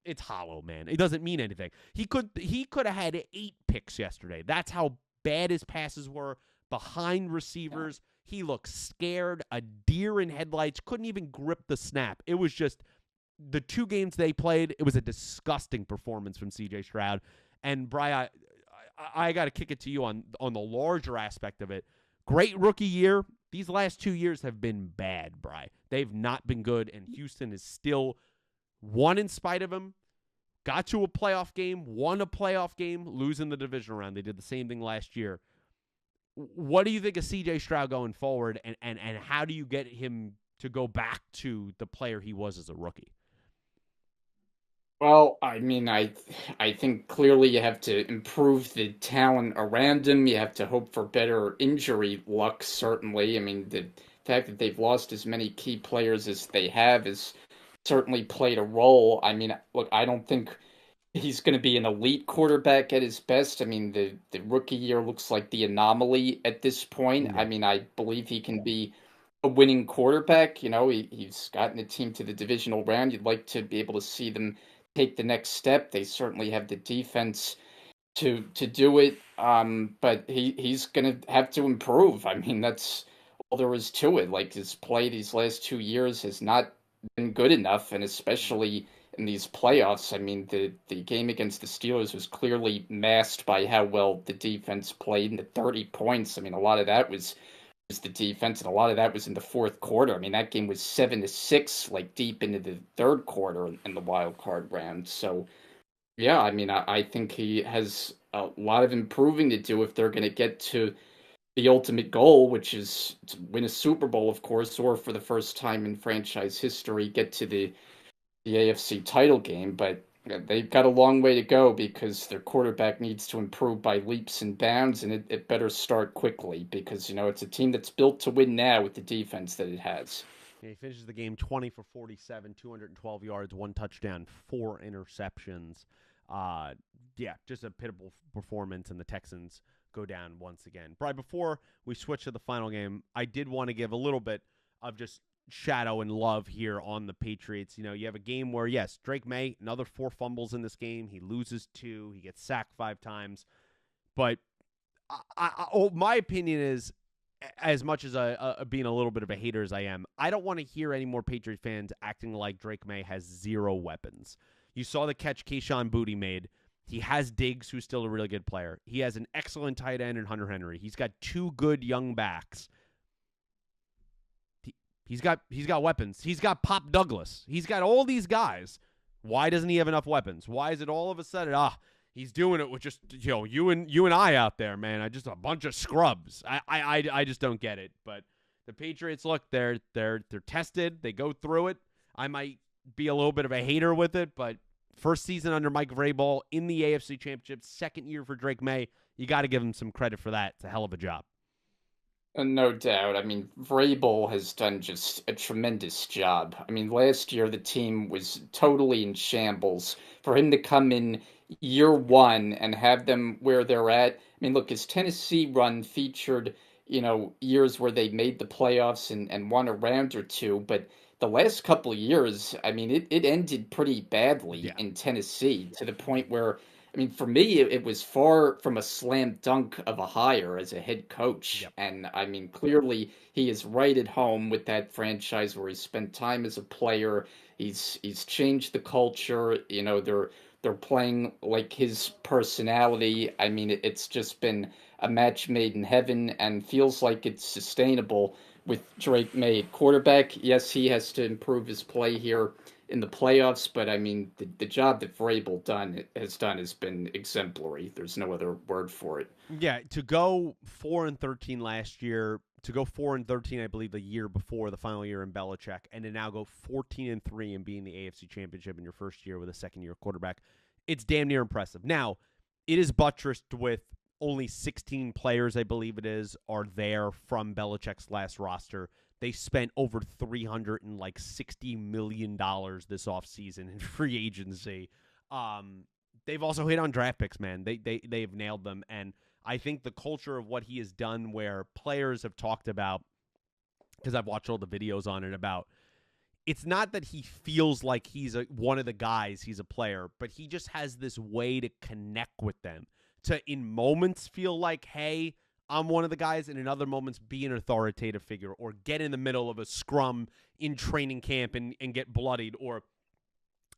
it's hollow, man. It doesn't mean anything. He could have had 8 picks yesterday. That's how bad his passes were behind receivers. He looked scared, a deer in headlights, couldn't even grip the snap. It was just the 2 games they played, it was a disgusting performance from C.J. Stroud. And, Brian, I got to kick it to you on the larger aspect of it. Great rookie year. These last 2 years have been bad, Bri. They've not been good, and Houston is still won in spite of him. Got to a playoff game, won a playoff game, losing the divisional round. They did the same thing last year. What do you think of C.J. Stroud going forward, and how do you get him to go back to the player he was as a rookie? Well, I mean, I think clearly you have to improve the talent around him. You have to hope for better injury luck, certainly. I mean, the fact that they've lost as many key players as they have has certainly played a role. I mean, look, I don't think he's going to be an elite quarterback at his best. I mean, the rookie year looks like the anomaly at this point. Yeah. I mean, I believe he can be a winning quarterback. He's gotten the team to the divisional round. You'd like to be able to see them take the next step. They certainly have the defense to do it. But he's going to have to improve. I mean, that's all there is to it. Like, his play these last 2 years has not been good enough, and especially in these playoffs. I mean, the game against the Steelers was clearly masked by how well the defense played, and the 30 points. I mean, a lot of that was the defense, and a lot of that was in the fourth quarter. I mean, that game was 7-6, like deep into the third quarter in the wild card round. So, yeah, I mean, I think he has a lot of improving to do if they're going to get to the ultimate goal, which is to win a Super Bowl, of course, or for the first time in franchise history, get to the AFC title game. But they've got a long way to go because their quarterback needs to improve by leaps and bounds, and it better start quickly because, it's a team that's built to win now with the defense that it has. Yeah, he finishes the game 20 for 47, 212 yards, 1 touchdown, 4 interceptions. Just a pitiable performance, and the Texans go down once again. Brian, before we switch to the final game, I did want to give a little bit of just shadow and love here on the Patriots. You have a game where, yes, Drake May, another 4 fumbles in this game. He loses 2. He gets sacked 5 times. But my opinion is, as much as being a little bit of a hater as I am, I don't want to hear any more Patriot fans acting like Drake May has 0 weapons. You saw the catch Kayshon Boutte made. He has Diggs, who's still a really good player. He has an excellent tight end in Hunter Henry. He's got 2 good young backs. He's got weapons. He's got Pop Douglas. He's got all these guys. Why doesn't he have enough weapons? Why is it all of a sudden, he's doing it with just, you and I out there, man. Just a bunch of scrubs. I just don't get it. But the Patriots, look, they're tested. They go through it. I might be a little bit of a hater with it, but first season under Mike Vrabel in the AFC Championship, second year for Drake May. You got to give him some credit for that. It's a hell of a job. No doubt. I mean, Vrabel has done just a tremendous job. I mean, last year the team was totally in shambles. For him to come in year one and have them where they're at, I mean, look, his Tennessee run featured, years where they made the playoffs and won a round or two, but the last couple of years, I mean, it ended pretty badly in Tennessee to the point where, I mean, for me, it was far from a slam dunk of a hire as a head coach. Yep. And I mean, clearly he is right at home with that franchise where he spent time as a player. He's changed the culture. They're playing like his personality. I mean, it's just been a match made in heaven and feels like it's sustainable with Drake May at quarterback. Yes, he has to improve his play here in the playoffs, but I mean, the job that Vrabel has been exemplary. There's no other word for it. Yeah, to go 4-13 last year, to go 4-13, I believe the year before, the final year in Belichick, and to now go 14-3 and be in the AFC Championship in your first year with a second-year quarterback, it's damn near impressive. Now, it is buttressed with only 16 players, I believe it is, are there from Belichick's last roster. They spent over $360 million this offseason in free agency. They've also hit on draft picks, man. They've nailed them. And I think the culture of what he has done, where players have talked about, because I've watched all the videos on it, about it's not that he feels like he's one of the guys, he's a player, but he just has this way to connect with them, to in moments feel like, hey, I'm one of the guys, and in other moments be an authoritative figure, or get in the middle of a scrum in training camp and get bloodied, or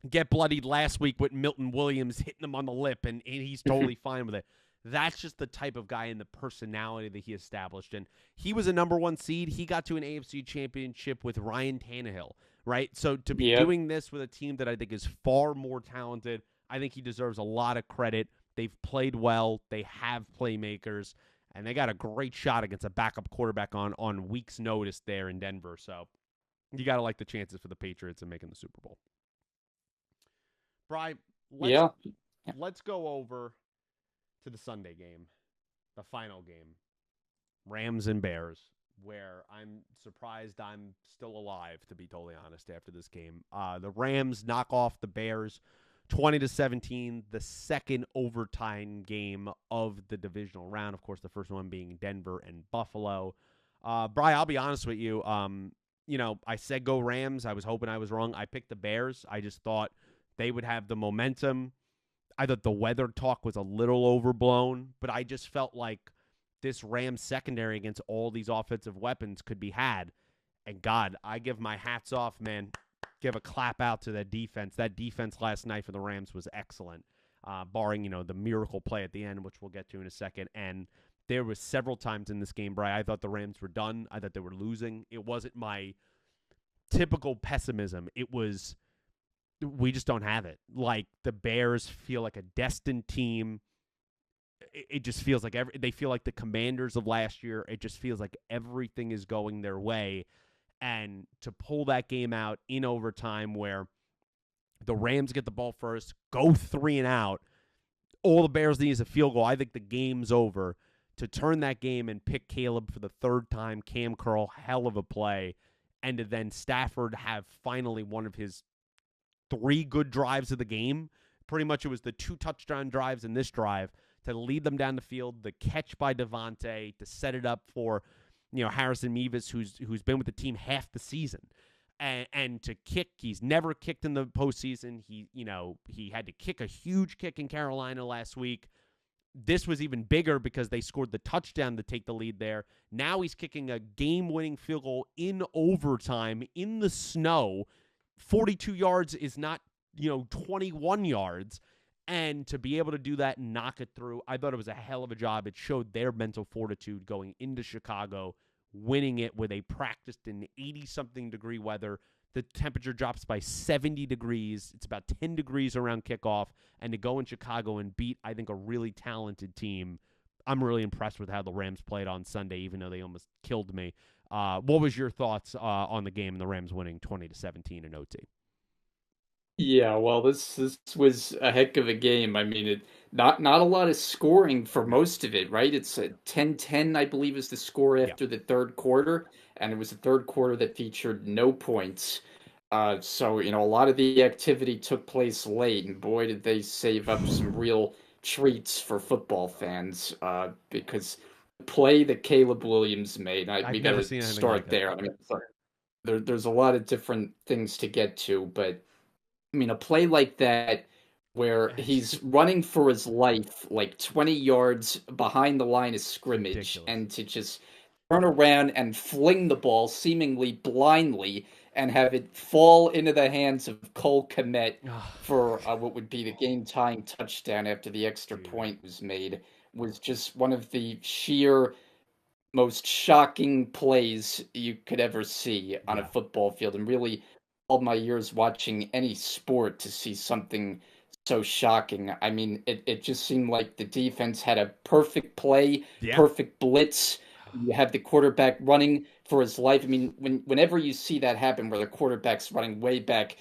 get bloodied last week with Milton Williams hitting him on the lip, and he's totally fine with it. That's just the type of guy and the personality that he established. And he was a number 1 seed. He got to an AFC championship with Ryan Tannehill, right? So to be doing this with a team that I think is far more talented, I think he deserves a lot of credit. They've played well. They have playmakers. And they got a great shot against a backup quarterback on week's notice there in Denver. So you got to like the chances for the Patriots in making the Super Bowl. Bri, let's go over to the Sunday game, the final game, Rams and Bears, where I'm surprised I'm still alive, to be totally honest, after this game. The Rams knock off the Bears 20-17, the second overtime game of the divisional round. Of course, the first one being Denver and Buffalo. Bri, I'll be honest with you. I said go Rams. I was hoping I was wrong. I picked the Bears. I just thought they would have the momentum. I thought the weather talk was a little overblown, but I just felt like this Rams secondary against all these offensive weapons could be had. And God, I give my hats off, man. Give a clap out to that defense. That defense last night for the Rams was excellent, barring, the miracle play at the end, which we'll get to in a second. And there was several times in this game, Bri, I thought the Rams were done. I thought they were losing. It wasn't my typical pessimism. It was, we just don't have it. Like, the Bears feel like a destined team. It just feels like they feel like the Commanders of last year. It just feels like everything is going their way. And to pull that game out in overtime where the Rams get the ball first, go 3 and out, all the Bears need is a field goal. I think the game's over. To turn that game and pick Caleb for the third time, Cam Curl, hell of a play. And to then Stafford have finally one of his 3 good drives of the game. Pretty much it was the 2 touchdown drives in this drive to lead them down the field, the catch by Devontae to set it up for Harrison Mevis, who's been with the team half the season, and to kick. He's never kicked in the postseason. He had to kick a huge kick in Carolina last week. This was even bigger because they scored the touchdown to take the lead there. Now he's kicking a game-winning field goal in overtime in the snow. 42 yards is not 21 yards, And to be able to do that and knock it through, I thought it was a hell of a job. It showed their mental fortitude going into Chicago, winning it with a practiced in 80-something degree weather. The temperature drops by 70 degrees. It's about 10 degrees around kickoff. And to go in Chicago and beat, I think, a really talented team. I'm really impressed with how the Rams played on Sunday, even though they almost killed me. What was your thoughts on the game and the Rams winning 20-17 in OT? Yeah, well, this was a heck of a game. I mean, it not a lot of scoring for No. most of it, right? It's a 10-10, I believe, is the score Yeah. after the third quarter, and it was the third quarter that featured no points. So a lot of the activity took place late, and boy, did they save up some real treats for football fans. Because the play that Caleb Williams made, we I've got never to seen anything like start it. there. I mean, there's a lot of different things to get to, but. I mean, a play like that where It's he's just running for his life like 20 yards behind the line of scrimmage ridiculous. and to just turn around and fling the ball seemingly blindly and have it fall into the hands of Cole Kmet for what would be the game-tying touchdown after the extra Dude. point was made was just one of the sheer most shocking plays you could ever see on a Yeah. football field, and really all my years watching any sport to see something so shocking. I mean, it just seemed like the defense had a perfect play, Yeah. perfect blitz. You have the quarterback running for his life. I mean, whenever you see that happen where the quarterback's running way back,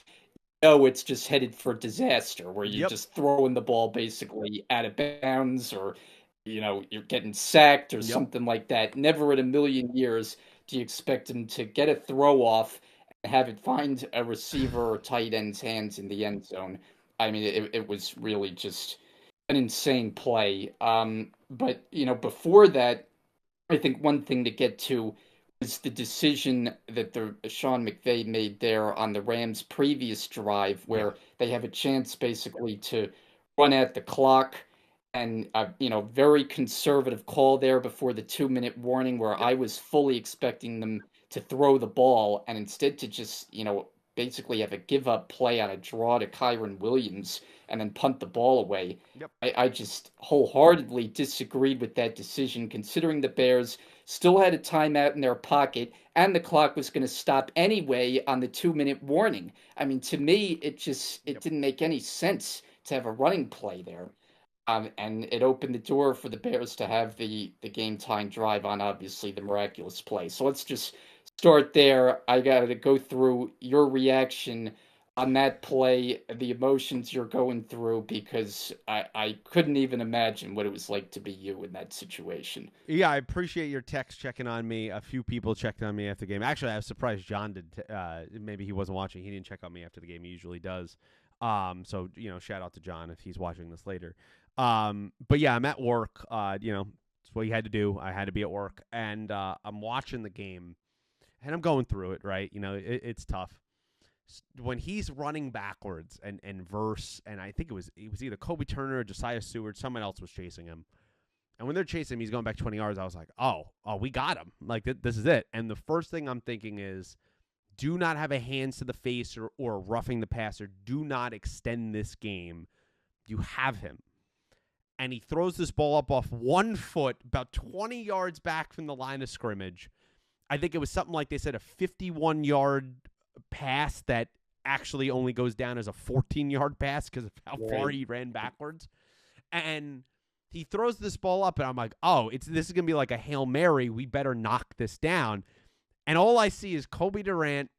it's just headed for disaster where you're Yep. just throwing the ball basically out of bounds or you're getting sacked or Yep. something like that. Never in a million years do you expect him to get a throw off and have it find a receiver or tight end's hands in the end zone. I mean, it was really just an insane play. But before that, I think one thing to get to was the decision that the Sean McVay made there on the Rams' previous drive, Yeah. where they have a chance basically to run out the clock, and very conservative call there before the 2-minute warning, where Yep. I was fully expecting them to throw the ball, and instead to just basically have a give up play on a draw to Kyron Williams and then punt the ball away. Yep. I just wholeheartedly disagreed with that decision, considering the Bears still had a timeout in their pocket and the clock was going to stop anyway on the 2-minute warning. I mean, to me, it Yep. didn't make any sense to have a running play there. And it opened the door for the Bears to have the game time drive on obviously the miraculous play. So let's just start there. I got to go through your reaction on that play, the emotions you're going through, because I couldn't even imagine what it was like to be you in that situation. Yeah, I appreciate your text checking on me. A few people checked on me after the game. Actually, I was surprised John did. Maybe he wasn't watching. He didn't check on me after the game. He usually does. So shout out to John if he's watching this later. But yeah, I'm at work. It's what you had to do. I had to be at work, and I'm watching the game, and I'm going through it. Right, it's tough when he's running backwards and verse, and I think it was either Kobe Turner or Josiah Seward. Someone else was chasing him. And when they're chasing him, he's going back 20 yards. I was like, oh, we got him. Like, this is it. And the first thing I'm thinking is do not have a hands to the face or roughing the passer. Do not extend this game. You have him. And he throws this ball up off 1 foot, about 20 yards back from the line of scrimmage. I think it was something like they said a 51-yard pass that actually only goes down as a 14-yard pass because of how far he ran backwards. And he throws this ball up, and I'm like, oh, this is going to be like a Hail Mary. We better knock this down. And all I see is Kobe Durant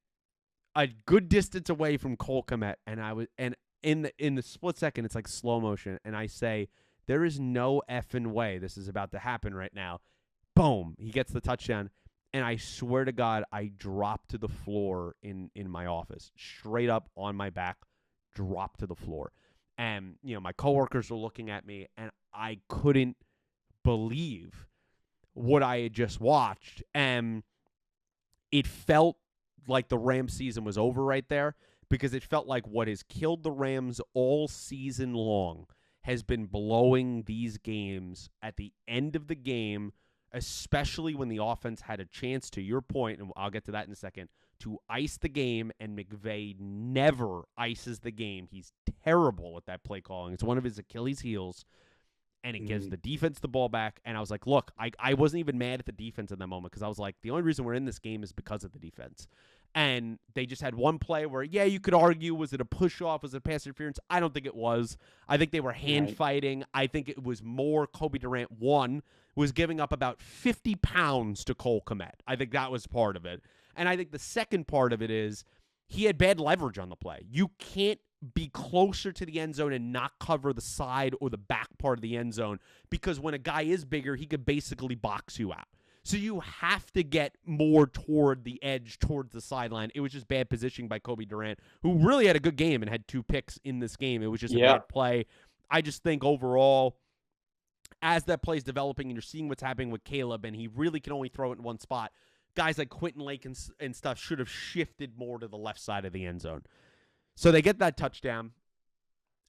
a good distance away from Cole Kmet. And in the split second, it's like slow motion. And I say, there is no effing way this is about to happen right now. Boom. He gets the touchdown. And I swear to God, I dropped to the floor in my office, straight up on my back, dropped to the floor. And, my coworkers were looking at me, and I couldn't believe what I had just watched. And it felt like the Rams season was over right there, because it felt like what has killed the Rams all season long has been blowing these games at the end of the game, especially when the offense had a chance, to your point, and I'll get to that in a second, to ice the game, and McVay never ices the game. He's terrible at that play calling. It's one of his Achilles heels, and it gives the defense the ball back. And I was like, look, I wasn't even mad at the defense in that moment because I was like, the only reason we're in this game is because of the defense. And they just had one play where, yeah, you could argue, was it a push-off? Was it a pass interference? I don't think it was. I think they were hand-fighting. I think it was more Kobe Durant, one, was giving up about 50 pounds to Cole Kmet. I think that was part of it. And I think the second part of it is he had bad leverage on the play. You can't be closer to the end zone and not cover the side or the back part of the end zone because when a guy is bigger, he could basically box you out. So you have to get more toward the edge, towards the sideline. It was just bad positioning by Kobe Durant, who really had a good game and had 2 picks in this game. It was just a bad play. I just think overall, as that play is developing and you're seeing what's happening with Caleb, and he really can only throw it in one spot, guys like Quentin Lake and stuff should have shifted more to the left side of the end zone. So they get that touchdown,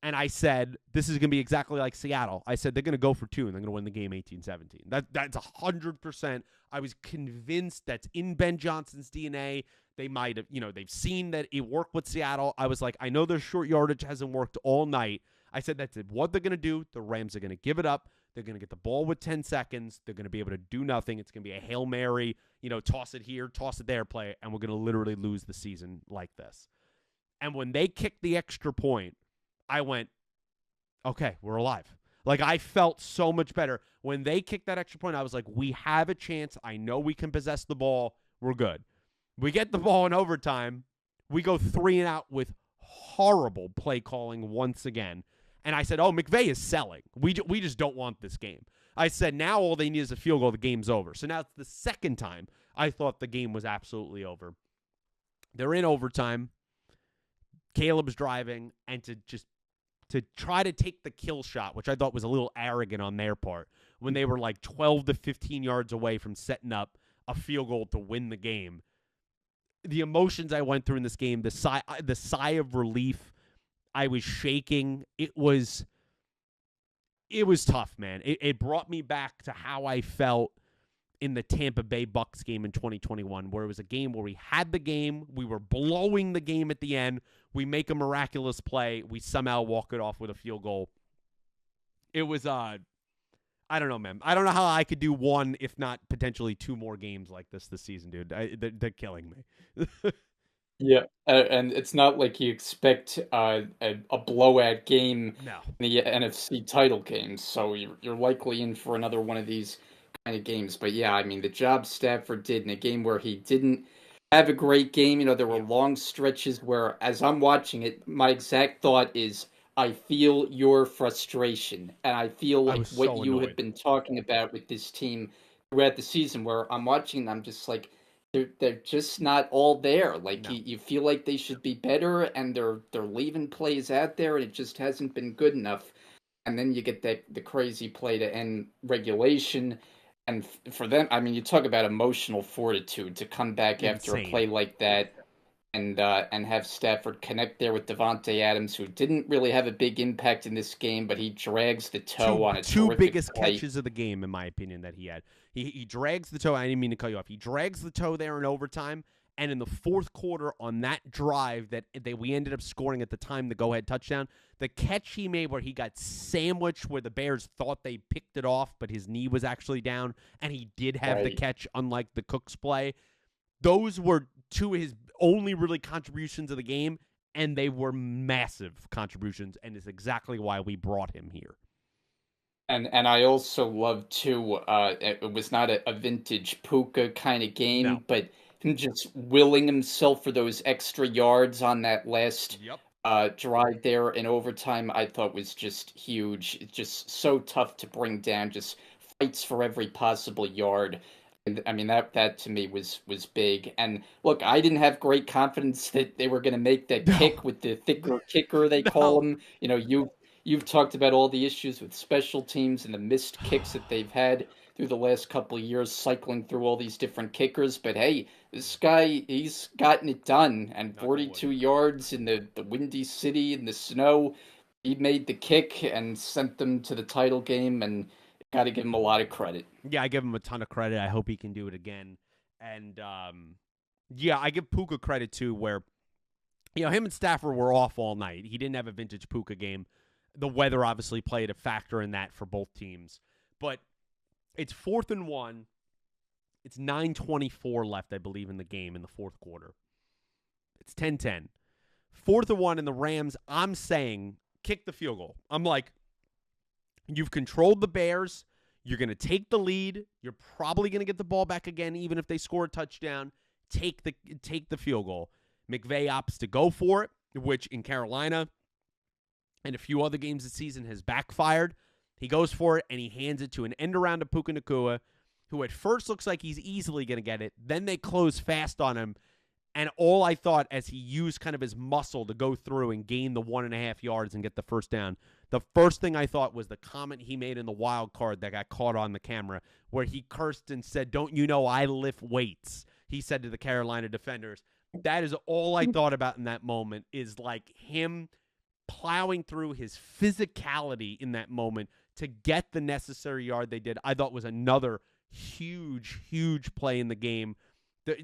and I said, this is going to be exactly like Seattle. I said, they're going to go for 2, and they're going to win the game 18-17. That's 100%. I was convinced that's in Ben Johnson's DNA. They might have, they've seen that it worked with Seattle. I was like, I know their short yardage hasn't worked all night. I said, that's what they're going to do. The Rams are going to give it up. They're going to get the ball with 10 seconds. They're going to be able to do nothing. It's going to be a Hail Mary, toss it here, toss it there play, and we're going to literally lose the season like this. And when they kicked the extra point, I went, okay, we're alive. Like, I felt so much better. When they kicked that extra point, I was like, we have a chance. I know we can possess the ball. We're good. We get the ball in overtime. We go 3 and out with horrible play calling once again. And I said, oh, McVay is selling. We just don't want this game. I said, now all they need is a field goal. The game's over. So now it's the second time I thought the game was absolutely over. They're in overtime. Caleb's driving, and to try to take the kill shot, which I thought was a little arrogant on their part, when they were like 12 to 15 yards away from setting up a field goal to win the game. The emotions I went through in this game, the sigh of relief, I was shaking. It was tough, man. It brought me back to how I felt in the Tampa Bay Bucks game in 2021, where it was a game where we had the game, we were blowing the game at the end, we make a miraculous play, we somehow walk it off with a field goal. It was, I don't know, man. I don't know how I could do one, if not potentially 2 more games like this season, dude. They're killing me. Yeah, and it's not like you expect a blowout game in the NFC title game, so you're likely in for another one of these kind of games. But yeah, I mean, the job Stafford did in a game where he didn't have a great game, there were long stretches where, as I'm watching it, my exact thought is, I feel your frustration, and I feel like what you have been talking about with this team throughout the season, where I'm watching and I'm just like, they're just not all there. Like, you feel like they should be better, and they're leaving plays out there, and it just hasn't been good enough. And then you get the crazy play to end regulation, and for them, I mean, you talk about emotional fortitude to come back after a play like that, and have Stafford connect there with Devontae Adams, who didn't really have a big impact in this game, but he drags the toe on a two biggest catches of the game, in my opinion, that he had. He drags the toe. I didn't mean to cut you off. He drags the toe there in overtime, and in the fourth quarter on that drive that we ended up scoring at the time, the go-ahead touchdown, the catch he made where he got sandwiched, where the Bears thought they picked it off, but his knee was actually down, and he did have the catch, unlike the Cooks play. Those were 2 of his only really contributions of the game, and they were massive contributions, and it's exactly why we brought him here. And I also love, too, it was not a vintage Puka kind of game, but him just willing himself for those extra yards on that last drive there in overtime, I thought was just huge. It's just so tough to bring down, just fights for every possible yard. And I mean, that to me was big. And look, I didn't have great confidence that they were going to make that kick with the thicker kicker, they call him. You've talked about all the issues with special teams and the missed kicks that they've had through the last couple of years, cycling through all these different kickers. But hey, this guy, he's gotten it done. And 42 yards in the windy city in the snow, he made the kick and sent them to the title game, and got to give him a lot of credit. Yeah, I give him a ton of credit. I hope he can do it again. And Yeah, I give Puka credit too, where him and Stafford were off all night. He didn't have a vintage Puka game. The weather obviously played a factor in that for both teams. But it's 4th and 1. It's 9:24 left, I believe, in the game in the fourth quarter. It's 10-10. 4th and 1 in the Rams, I'm saying, kick the field goal. I'm like, you've controlled the Bears. You're going to take the lead. You're probably going to get the ball back again, even if they score a touchdown. Take the field goal. McVay opts to go for it, which in Carolina and a few other games this season has backfired. He goes for it, and he hands it to an end around to Puka Nacua, who at first looks like he's easily going to get it. Then they close fast on him, and all I thought as he used kind of his muscle to go through and gain the 1.5 yards and get the first down, the first thing I thought was the comment he made in the wild card that got caught on the camera where he cursed and said, "Don't you know I lift weights?" He said to the Carolina defenders. That is all I thought about in that moment, is like him plowing through his physicality in that moment to get the necessary yard they did. I thought was another huge, huge play in the game.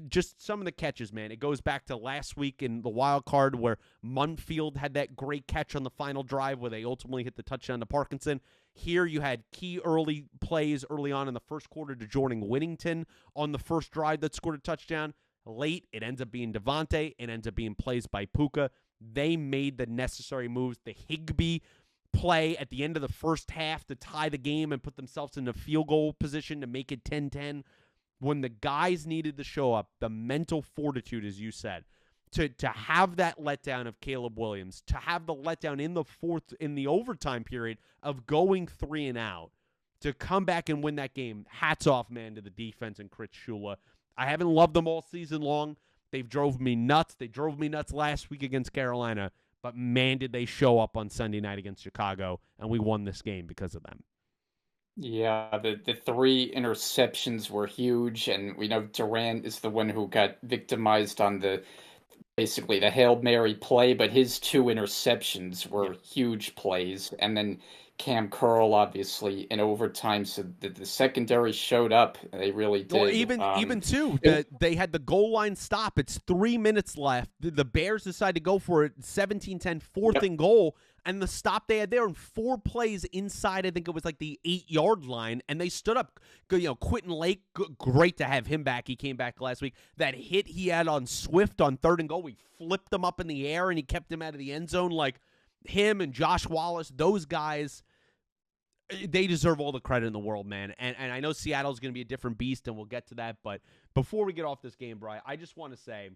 Just some of the catches, man. It goes back to last week in the wild card where Munfield had that great catch on the final drive where they ultimately hit the touchdown to Parkinson. Here you had key early plays early on in the first quarter to Jordan Whittington on the first drive that scored a touchdown. Late, it ends up being Devontae. It ends up being plays by Puka. They made the necessary moves. The Higbee play at the end of the first half to tie the game and put themselves in a field goal position to make it 10-10. When the guys needed to show up, the mental fortitude, as you said, to have that letdown of Caleb Williams, to have the letdown in the overtime period of going 3 and out, to come back and win that game, hats off, man, to the defense and Chris Shula. I haven't loved them all season long. They've drove me nuts. They drove me nuts last week against Carolina, but man, did they show up on Sunday night against Chicago, and we won this game because of them. Yeah, the 3 interceptions were huge, and we know Durant is the one who got victimized on basically the Hail Mary play, but his 2 interceptions were huge plays. And then Cam Curl, obviously, in overtime, so the secondary showed up. They really did. Well, even too, they had the goal line stop. It's 3 minutes left. The Bears decide to go for it, 17-10, 4th and goal, and the stop they had there in 4 plays inside, I think it was like the 8-yard line, and they stood up. Quentin Lake, great to have him back. He came back last week. That hit he had on Swift on 3rd and goal, we flipped him up in the air, and he kept him out of the end zone. Like him and Josh Wallace, those guys, they deserve all the credit in the world, man. And I know Seattle's going to be a different beast, and we'll get to that. But before we get off this game, Brian, I just want to say,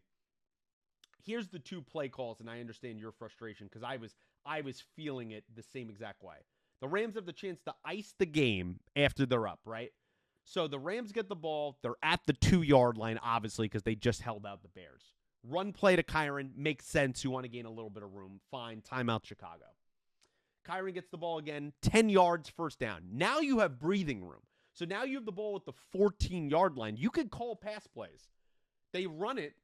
here's the 2 play calls, and I understand your frustration because I was feeling it the same exact way. The Rams have the chance to ice the game after they're up, right? So the Rams get the ball. They're at the 2-yard line, obviously, because they just held out the Bears. Run play to Kyren makes sense. You want to gain a little bit of room. Fine. Timeout Chicago. Kyren gets the ball again, 10 yards, first down. Now you have breathing room. So now you have the ball at the 14-yard line. You could call pass plays. They run it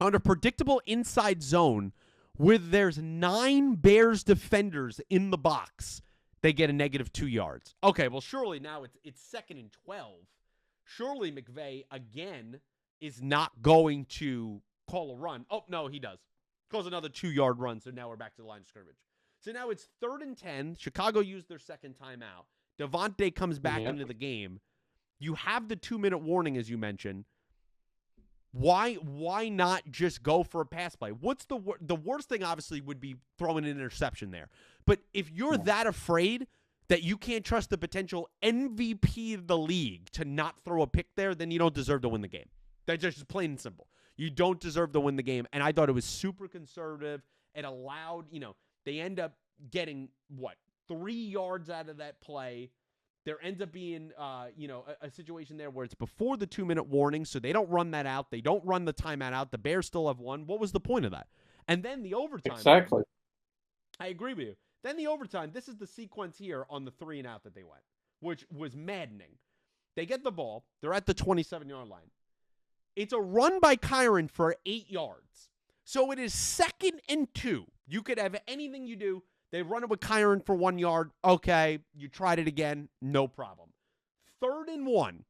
on a predictable inside zone where there's 9 Bears defenders in the box. They get a negative 2 yards. Okay, well, surely now it's 2nd and 12. Surely McVay, again, is not going to call a run. Oh, no, he does. Calls another 2-yard run, so now we're back to the line of scrimmage. So now it's 3rd and 10. Chicago used their second timeout. Devontae comes back into the game. You have the 2-minute warning, as you mentioned. Why not just go for a pass play? What's the worst thing, obviously, would be throwing an interception there. But if you're that afraid that you can't trust the potential MVP of the league to not throw a pick there, then you don't deserve to win the game. That's just plain and simple. You don't deserve to win the game. And I thought it was super conservative. It allowed, they end up getting, 3 yards out of that play. There ends up being, a situation there where it's before the 2-minute warning, so they don't run that out. They don't run the timeout out. The Bears still have one. What was the point of that? And then the overtime. Exactly. I agree with you. Then the overtime, this is the sequence here on the 3 and out that they went, which was maddening. They get the ball. They're at the 27-yard line. It's a run by Kyren for 8 yards. So it is 2nd and 2. You could have anything you do. They run it with Kyren for 1 yard. Okay, you tried it again. No problem. 3rd and 1.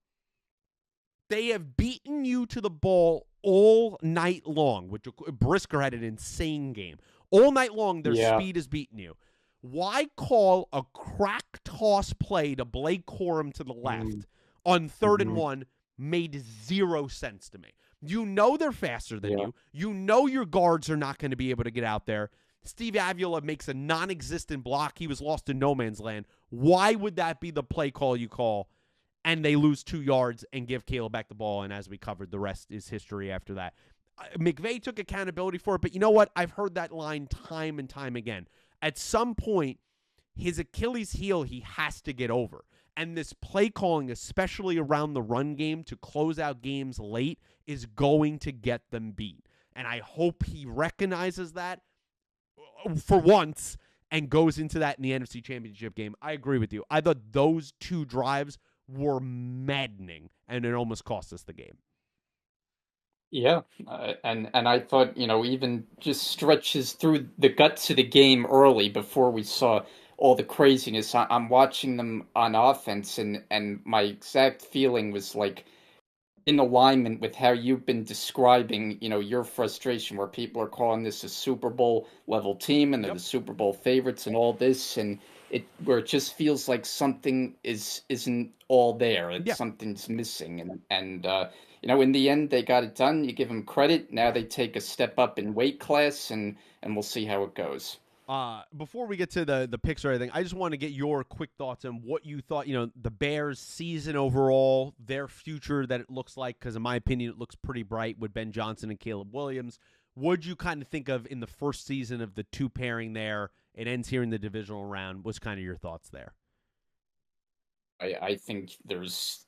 They have beaten you to the ball all night long, which Brisker had an insane game. All night long, their Yeah. speed is beating you. Why call a crack toss play to Blake Corum to the left on 3rd and 1 made zero sense to me. You know they're faster than you. You know your guards are not going to be able to get out there. Steve Avila makes a non-existent block. He was lost in no man's land. Why would that be the play call you call? And they lose 2 yards and give Caleb back the ball, and as we covered, the rest is history after that. McVay took accountability for it, but you know what? I've heard that line time and time again. At some point, his Achilles heel he has to get over. And this play calling, especially around the run game to close out games late, is going to get them beat. And I hope he recognizes that for once and goes into that in the NFC Championship game. I agree with you. I thought those 2 drives were maddening, and it almost cost us the game. Yeah, and I thought, even just stretches through the guts of the game early before we saw all the craziness. I'm watching them on offense, and my exact feeling was like in alignment with how you've been describing, your frustration, where people are calling this a Super Bowl level team and they're the Super Bowl favorites and all this, and where it just feels like something isn't all there. Something's missing, and in the end they got it done. You give them credit. Now they take a step up in weight class, and we'll see how it goes. Before we get to the picks or anything, I just want to get your quick thoughts on what you thought, the Bears' season overall, their future that it looks like, because in my opinion, it looks pretty bright with Ben Johnson and Caleb Williams. What'd you kind of think of in the first season of the 2 pairing there? It ends here in the divisional round. What's kind of your thoughts there? I think there's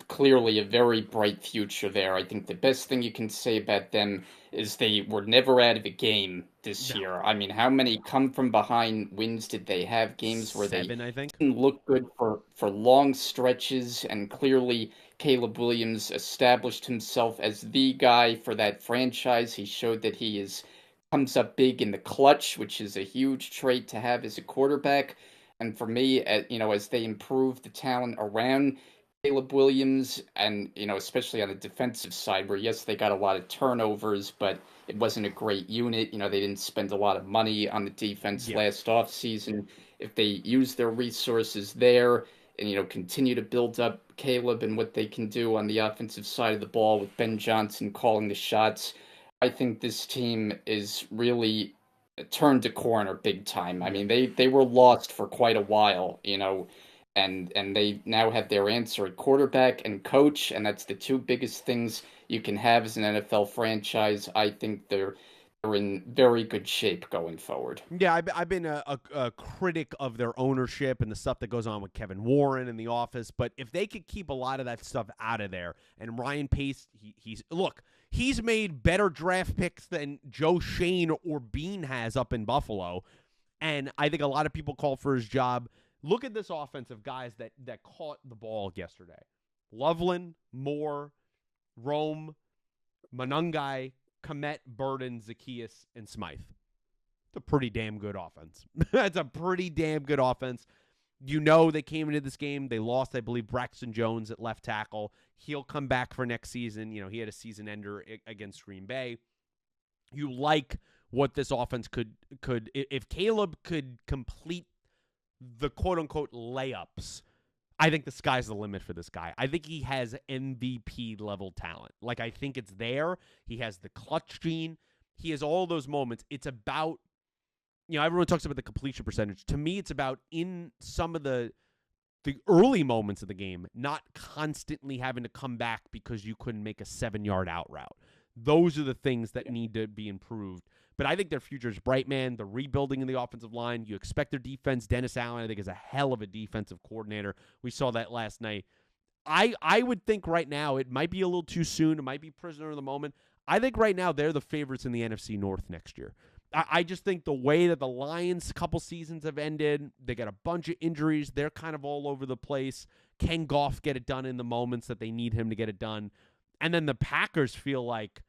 clearly a very bright future there. I think the best thing you can say about them is they were never out of a game this year. I mean, how many come from behind wins did they have? Games where 7, I think. didn't look good for long stretches, and clearly Caleb Williams established himself as the guy for that franchise. He showed that comes up big in the clutch, which is a huge trait to have as a quarterback. And for me, as they improve the talent around Caleb Williams, and especially on the defensive side, where yes, they got a lot of turnovers, but it wasn't a great unit. They didn't spend a lot of money on the defense last offseason. If they use their resources there and continue to build up Caleb and what they can do on the offensive side of the ball with Ben Johnson calling the shots, I think this team is really turned a corner big time. I mean, they were lost for quite a while, and they now have their answer at quarterback and coach, and that's the 2 biggest things you can have as an NFL franchise. I think they're in very good shape going forward. Yeah, I've been a critic of their ownership and the stuff that goes on with Kevin Warren in the office, but if they could keep a lot of that stuff out of there, and Ryan Pace, he's made better draft picks than Joe Shane or Bean has up in Buffalo, and I think a lot of people call for his job. Look at this offense of guys that caught the ball yesterday. Loveland, Moore, Rome, Monungai, Komet, Burden, Zacchaeus, and Smythe. It's a pretty damn good offense. That's a pretty damn good offense. They came into this game. They lost, I believe, Braxton Jones at left tackle. He'll come back for next season. He had a season ender against Green Bay. You like what this offense could if Caleb could complete the quote-unquote layups, I think the sky's the limit for this guy. I think he has MVP-level talent. Like, I think it's there. He has the clutch gene. He has all those moments. It's about, everyone talks about the completion percentage. To me, it's about in some of the early moments of the game, not constantly having to come back because you couldn't make a 7-yard out route. Those are the things that need to be improved. But I think their future is bright, man. The rebuilding in the offensive line. You expect their defense. Dennis Allen, I think, is a hell of a defensive coordinator. We saw that last night. I would think right now it might be a little too soon. It might be prisoner of the moment. I think right now they're the favorites in the NFC North next year. I just think the way that the Lions' couple seasons have ended, they got a bunch of injuries. They're kind of all over the place. Can Goff get it done in the moments that they need him to get it done? And then the Packers feel like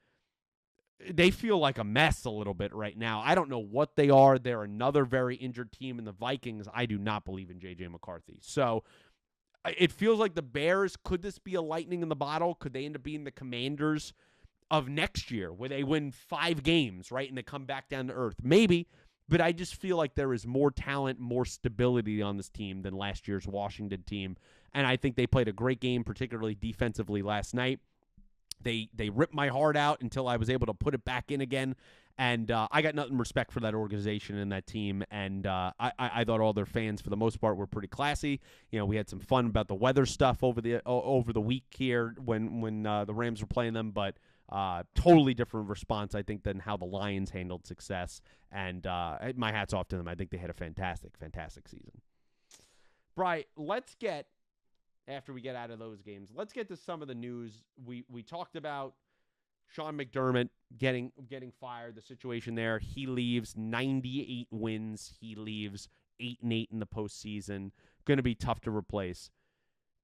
a mess a little bit right now. I don't know what they are. They're another very injured team. And the Vikings, I do not believe in J.J. McCarthy. So it feels like the Bears, could this be a lightning in the bottle? Could they end up being the Commanders of next year where they win 5 games, right, and they come back down to earth. Maybe, but I just feel like there is more talent, more stability on this team than last year's Washington team, and I think they played a great game, particularly defensively last night. They ripped my heart out until I was able to put it back in again. And I got nothing respect for that organization and that team. And I thought all their fans, for the most part, were pretty classy. You know, we had some fun about the weather stuff over the week here when the Rams were playing them. But totally different response, I think, than how the Lions handled success. And my hat's off to them. I think they had a fantastic, fantastic season. Bri, let's get, after we get out of those games, let's get to some of the news. We talked about Sean McDermott getting fired, the situation there. He leaves 98 wins. He leaves 8-8 in the postseason. Going to be tough to replace.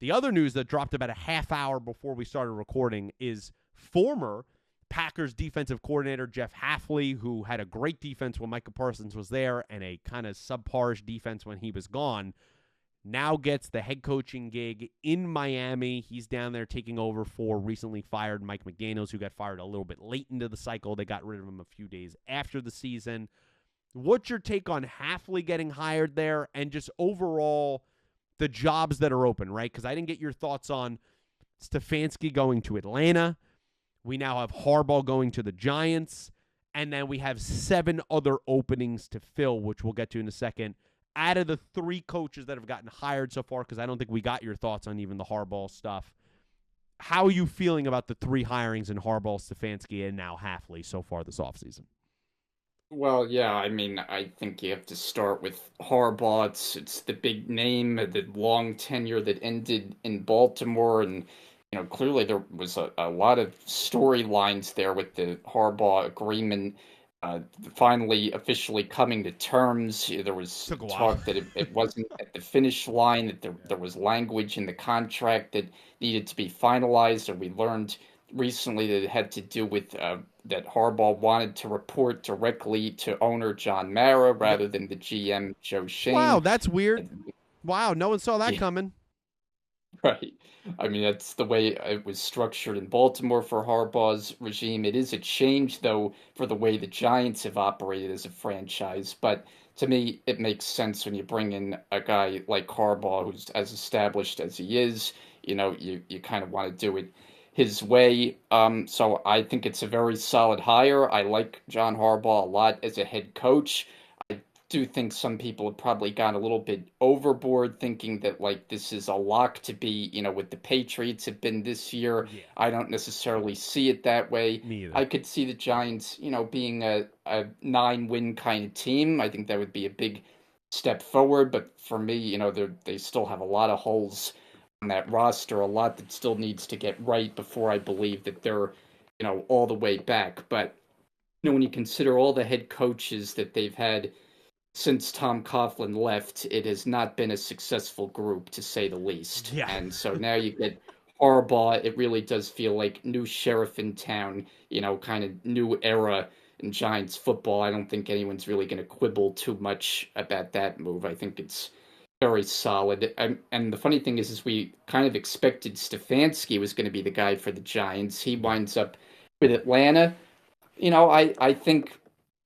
The other news that dropped about a half hour before we started recording is former Packers defensive coordinator Jeff Hafley, who had a great defense when Micah Parsons was there and a kind of subparish defense when he was gone, now gets the head coaching gig in Miami. He's down there taking over for recently fired Mike McDaniels, who got fired a little bit late into the cycle. They got rid of him a few days after the season. What's your take on Hafley getting hired there and just overall the jobs that are open, right? Because I didn't get your thoughts on Stefanski going to Atlanta. We now have Harbaugh going to the Giants. And then we have 7 other openings to fill, which we'll get to in a second. Out of the 3 coaches that have gotten hired so far, because I don't think we got your thoughts on even the Harbaugh stuff, how are you feeling about the 3 hirings in Harbaugh, Stefanski, and now Hafley so far this offseason? Well, yeah, I mean, I think you have to start with Harbaugh. It's the big name, the long tenure that ended in Baltimore, and clearly there was a lot of storylines there with the Harbaugh agreement. Finally, officially coming to terms. There was talk that it wasn't at the finish line, that there was language in the contract that needed to be finalized, and we learned recently that it had to do with that Harbaugh wanted to report directly to owner John Mara rather than the GM Joe Schoen. Wow, that's weird. Wow, no one saw that coming. Right. I mean, that's the way it was structured in Baltimore for Harbaugh's regime. It is a change, though, for the way the Giants have operated as a franchise. But to me, it makes sense when you bring in a guy like Harbaugh, who's as established as he is. You kind of want to do it his way. So I think it's a very solid hire. I like John Harbaugh a lot as a head coach. Do think some people have probably gone a little bit overboard thinking that this is a lock to be, what the Patriots have been this year. Yeah. I don't necessarily see it that way. Me either. I could see the Giants, being a 9-win kind of team. I think that would be a big step forward. But for me, they still have a lot of holes on that roster, a lot that still needs to get right before I believe that they're, all the way back. But, when you consider all the head coaches that they've had since Tom Coughlin left, it has not been a successful group, to say the least. Yeah. And so now you get Harbaugh. It really does feel like new sheriff in town, kind of new era in Giants football. I don't think anyone's really going to quibble too much about that move. I think it's very solid. And the funny thing is we kind of expected Stefanski was going to be the guy for the Giants. He winds up with Atlanta. I think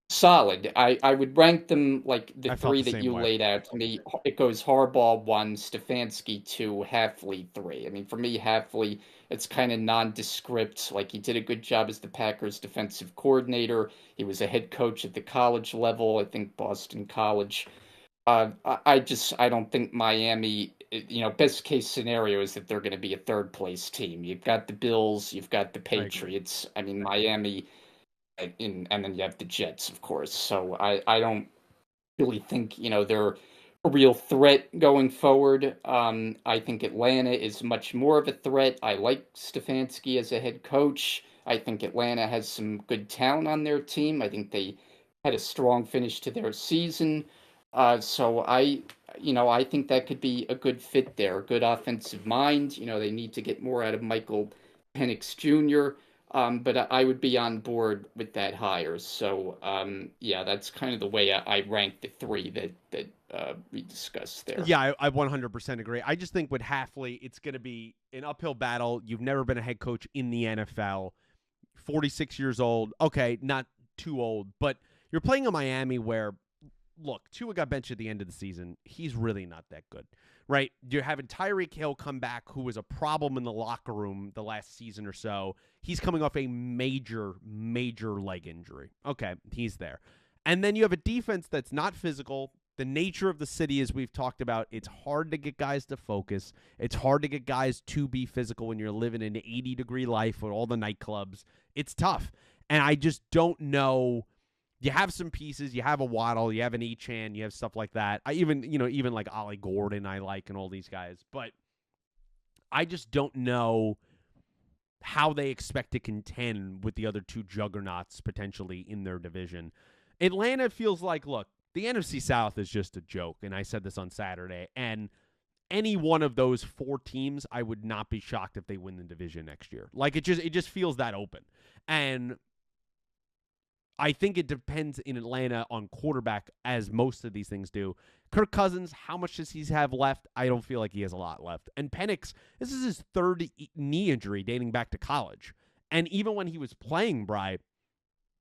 solid. I would rank them like the 3 that you laid out to me. It goes Harbaugh 1, Stefanski 2, Hafley 3. I mean, for me, Hafley, it's kind of nondescript. He did a good job as the Packers defensive coordinator. He was a head coach at the college level, I think Boston College. I don't think Miami, best case scenario is that they're going to be a 3rd place team. You've got the Bills, you've got the Patriots. I mean, Miami, and then you have the Jets, of course. So I don't really think, they're a real threat going forward. I think Atlanta is much more of a threat. I like Stefanski as a head coach. I think Atlanta has some good talent on their team. I think they had a strong finish to their season. So I think that could be a good fit there. Good offensive mind. They need to get more out of Michael Penix Jr., but I would be on board with that hire. So, that's kind of the way I rank the 3 that we discussed there. Yeah, I 100% agree. I just think with Hafley, it's going to be an uphill battle. You've never been a head coach in the NFL. 46 years old. Okay, not too old, but you're playing in Miami where, look, Tua got benched at the end of the season. He's really not that good, right? You're having Tyreek Hill come back, who was a problem in the locker room the last season or so. He's coming off a major, major leg injury. Okay, he's there. And then you have a defense that's not physical. The nature of the city, as we've talked about, it's hard to get guys to focus. It's hard to get guys to be physical when you're living an 80-degree life with all the nightclubs. It's tough. And I just don't know. You have some pieces. You have a Waddle. You have an Echan. You have stuff like that. Even like Ollie Gordon I like and all these guys. But I just don't know how they expect to contend with the other two juggernauts potentially in their division. Atlanta feels like, look, the NFC South is just a joke, and I said this on Saturday, and any one of those four teams, I would not be shocked if they win the division next year. Like, it just feels that open. And I think it depends in Atlanta on quarterback, as most of these things do. Kirk Cousins, how much does he have left? I don't feel like he has a lot left. And Penix, this is his third knee injury dating back to college. And even when he was playing, Bry,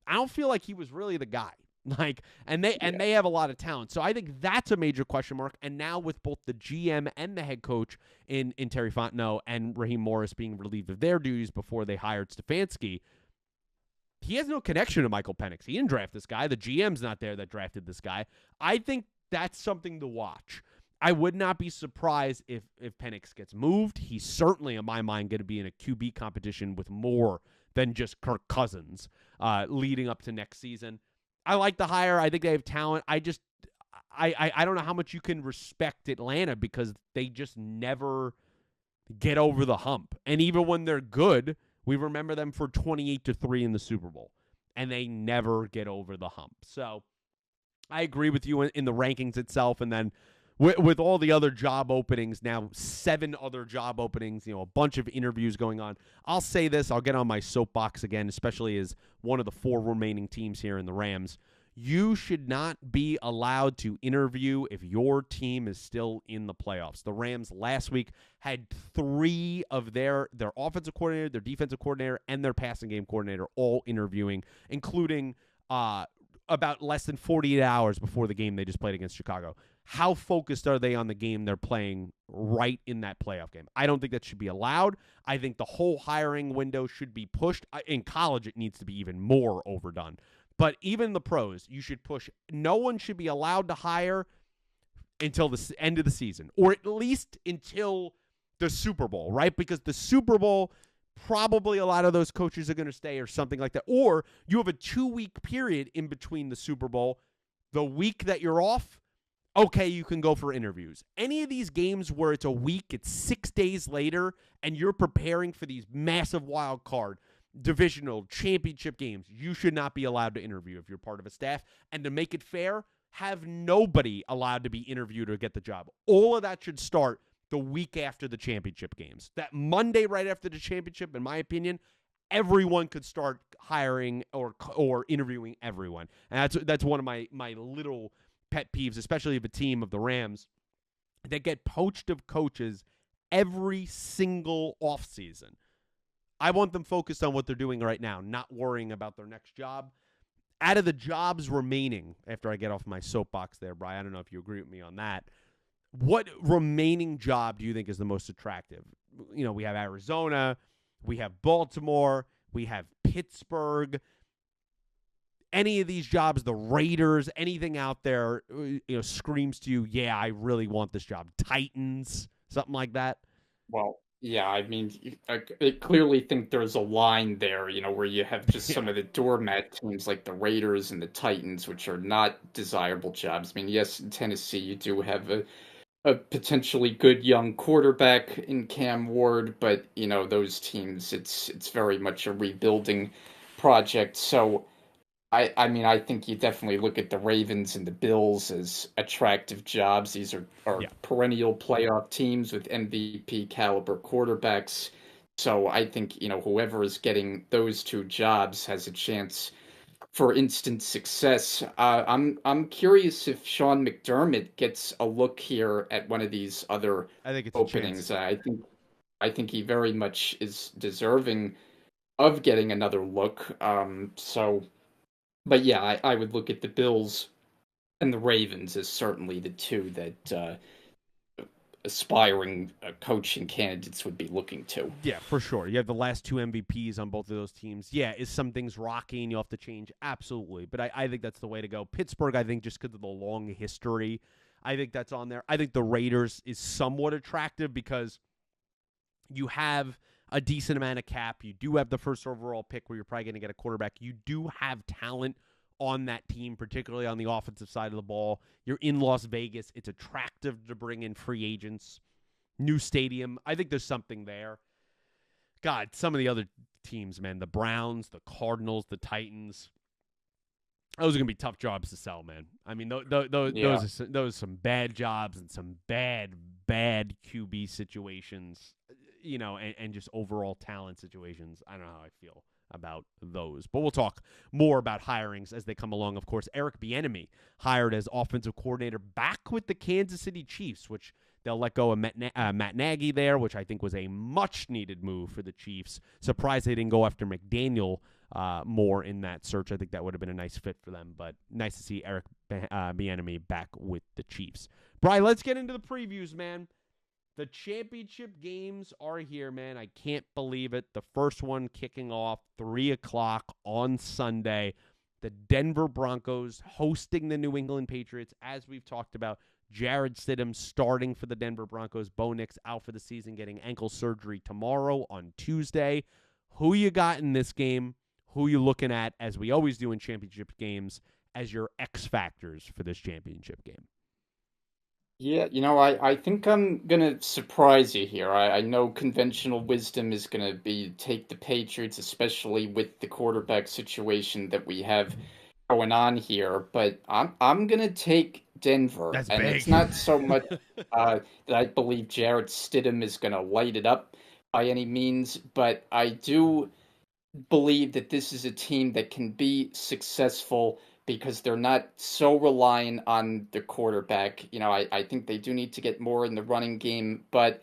I don't feel like he was really the guy. They have a lot of talent. So I think that's a major question mark. And now with both the GM and the head coach in Terry Fontenot and Raheem Morris being relieved of their duties before they hired Stefanski, he has no connection to Michael Penix. He didn't draft this guy. The GM's not there that drafted this guy. I think that's something to watch. I would not be surprised if Penix gets moved. He's certainly, in my mind, going to be in a QB competition with more than just Kirk Cousins leading up to next season. I like the hire. I think they have talent. I don't know how much you can respect Atlanta because they just never get over the hump. And even when they're good, we remember them for 28-3 in the Super Bowl, and they never get over the hump. So I agree with you in the rankings itself, and then with all the other job openings, now 7 other job openings, a bunch of interviews going on. I'll say this, I'll get on my soapbox again, especially as one of the 4 remaining teams here in the Rams. You should not be allowed to interview if your team is still in the playoffs. The Rams last week had 3 of their offensive coordinator, their defensive coordinator, and their passing game coordinator all interviewing, including about less than 48 hours before the game they just played against Chicago. How focused are they on the game they're playing right in that playoff game? I don't think that should be allowed. I think the whole hiring window should be pushed. In college, it needs to be even more overdone. But even the pros, you should push. No one should be allowed to hire until the end of the season, or at least until the Super Bowl, right? Because the Super Bowl, probably a lot of those coaches are going to stay or something like that. Or you have a 2-week period in between the Super Bowl. The week that you're off, okay, you can go for interviews. Any of these games where it's a week, it's 6 days later, and you're preparing for these massive wild card, divisional, championship games, you should not be allowed to interview if you're part of a staff. And to make it fair, have nobody allowed to be interviewed or get the job. All of that should start the week after the championship games. That Monday right after the championship, in my opinion, everyone could start hiring or interviewing everyone. And that's one of my little pet peeves, especially of a team of the Rams that get poached of coaches every single offseason. I want them focused on what they're doing right now, not worrying about their next job. Out of the jobs remaining, after I get off my soapbox there, Brian, I don't know if you agree with me on that. What remaining job do you think is the most attractive? We have Arizona, we have Baltimore, we have Pittsburgh. Any of these jobs, the Raiders, anything out there, screams to you, yeah, I really want this job. Titans, something like that. Well, yeah, I mean, I clearly think there's a line there, where you have just some of the doormat teams like the Raiders and the Titans, which are not desirable jobs. I mean, yes, in Tennessee, you do have a potentially good young quarterback in Cam Ward, but, those teams, it's very much a rebuilding project. So I mean, I think you definitely look at the Ravens and the Bills as attractive jobs. These are Yeah. perennial playoff teams with MVP caliber quarterbacks. So I think, whoever is getting those 2 jobs has a chance for instant success. I'm curious if Sean McDermott gets a look here at one of these other I think it's openings. I think he very much is deserving of getting another look. But yeah, I would look at the Bills and the Ravens as certainly the two that aspiring coaching candidates would be looking to. Yeah, for sure. You have the last two MVPs on both of those teams. Yeah, is some things rocky and you'll have to change? Absolutely. But I think that's the way to go. Pittsburgh, I think, just because of the long history, I think that's on there. I think the Raiders is somewhat attractive because you have a decent amount of cap. You do have the first overall pick where you're probably going to get a quarterback. You do have talent on that team, particularly on the offensive side of the ball. You're in Las Vegas. It's attractive to bring in free agents. New stadium. I think there's something there. God, some of the other teams, man, the Browns, the Cardinals, the Titans, those are going to be tough jobs to sell, man. I mean, Yeah. those are some bad jobs and some bad QB situations, and just overall talent situations. I don't know how I feel about those. But we'll talk more about hirings as they come along. Of course, Eric Bieniemy hired as offensive coordinator back with the Kansas City Chiefs, which they'll let go of Matt Nagy there, which I think was a much-needed move for the Chiefs. Surprised they didn't go after McDaniel more in that search. I think that would have been a nice fit for them, but nice to see Eric Bieniemy back with the Chiefs. Brian, let's get into the previews, man. The championship games are here, man. I can't believe it. The first one kicking off 3 o'clock on Sunday. The Denver Broncos hosting the New England Patriots. As we've talked about, Jarrett Stidham starting for the Denver Broncos. Bo Nix out for the season, getting ankle surgery tomorrow on Tuesday. Who you got in this game? Who you looking at, as we always do in championship games, as your X factors for this championship game? Yeah, I think I'm gonna surprise you here. I know conventional wisdom is gonna be take the Patriots, especially with the quarterback situation that we have going on here, but I'm gonna take Denver, That's and it's big. not so much that I believe Jarrett Stidham is gonna light it up by any means, but I do believe that this is a team that can be successful because they're not so reliant on the quarterback. I think they do need to get more in the running game, but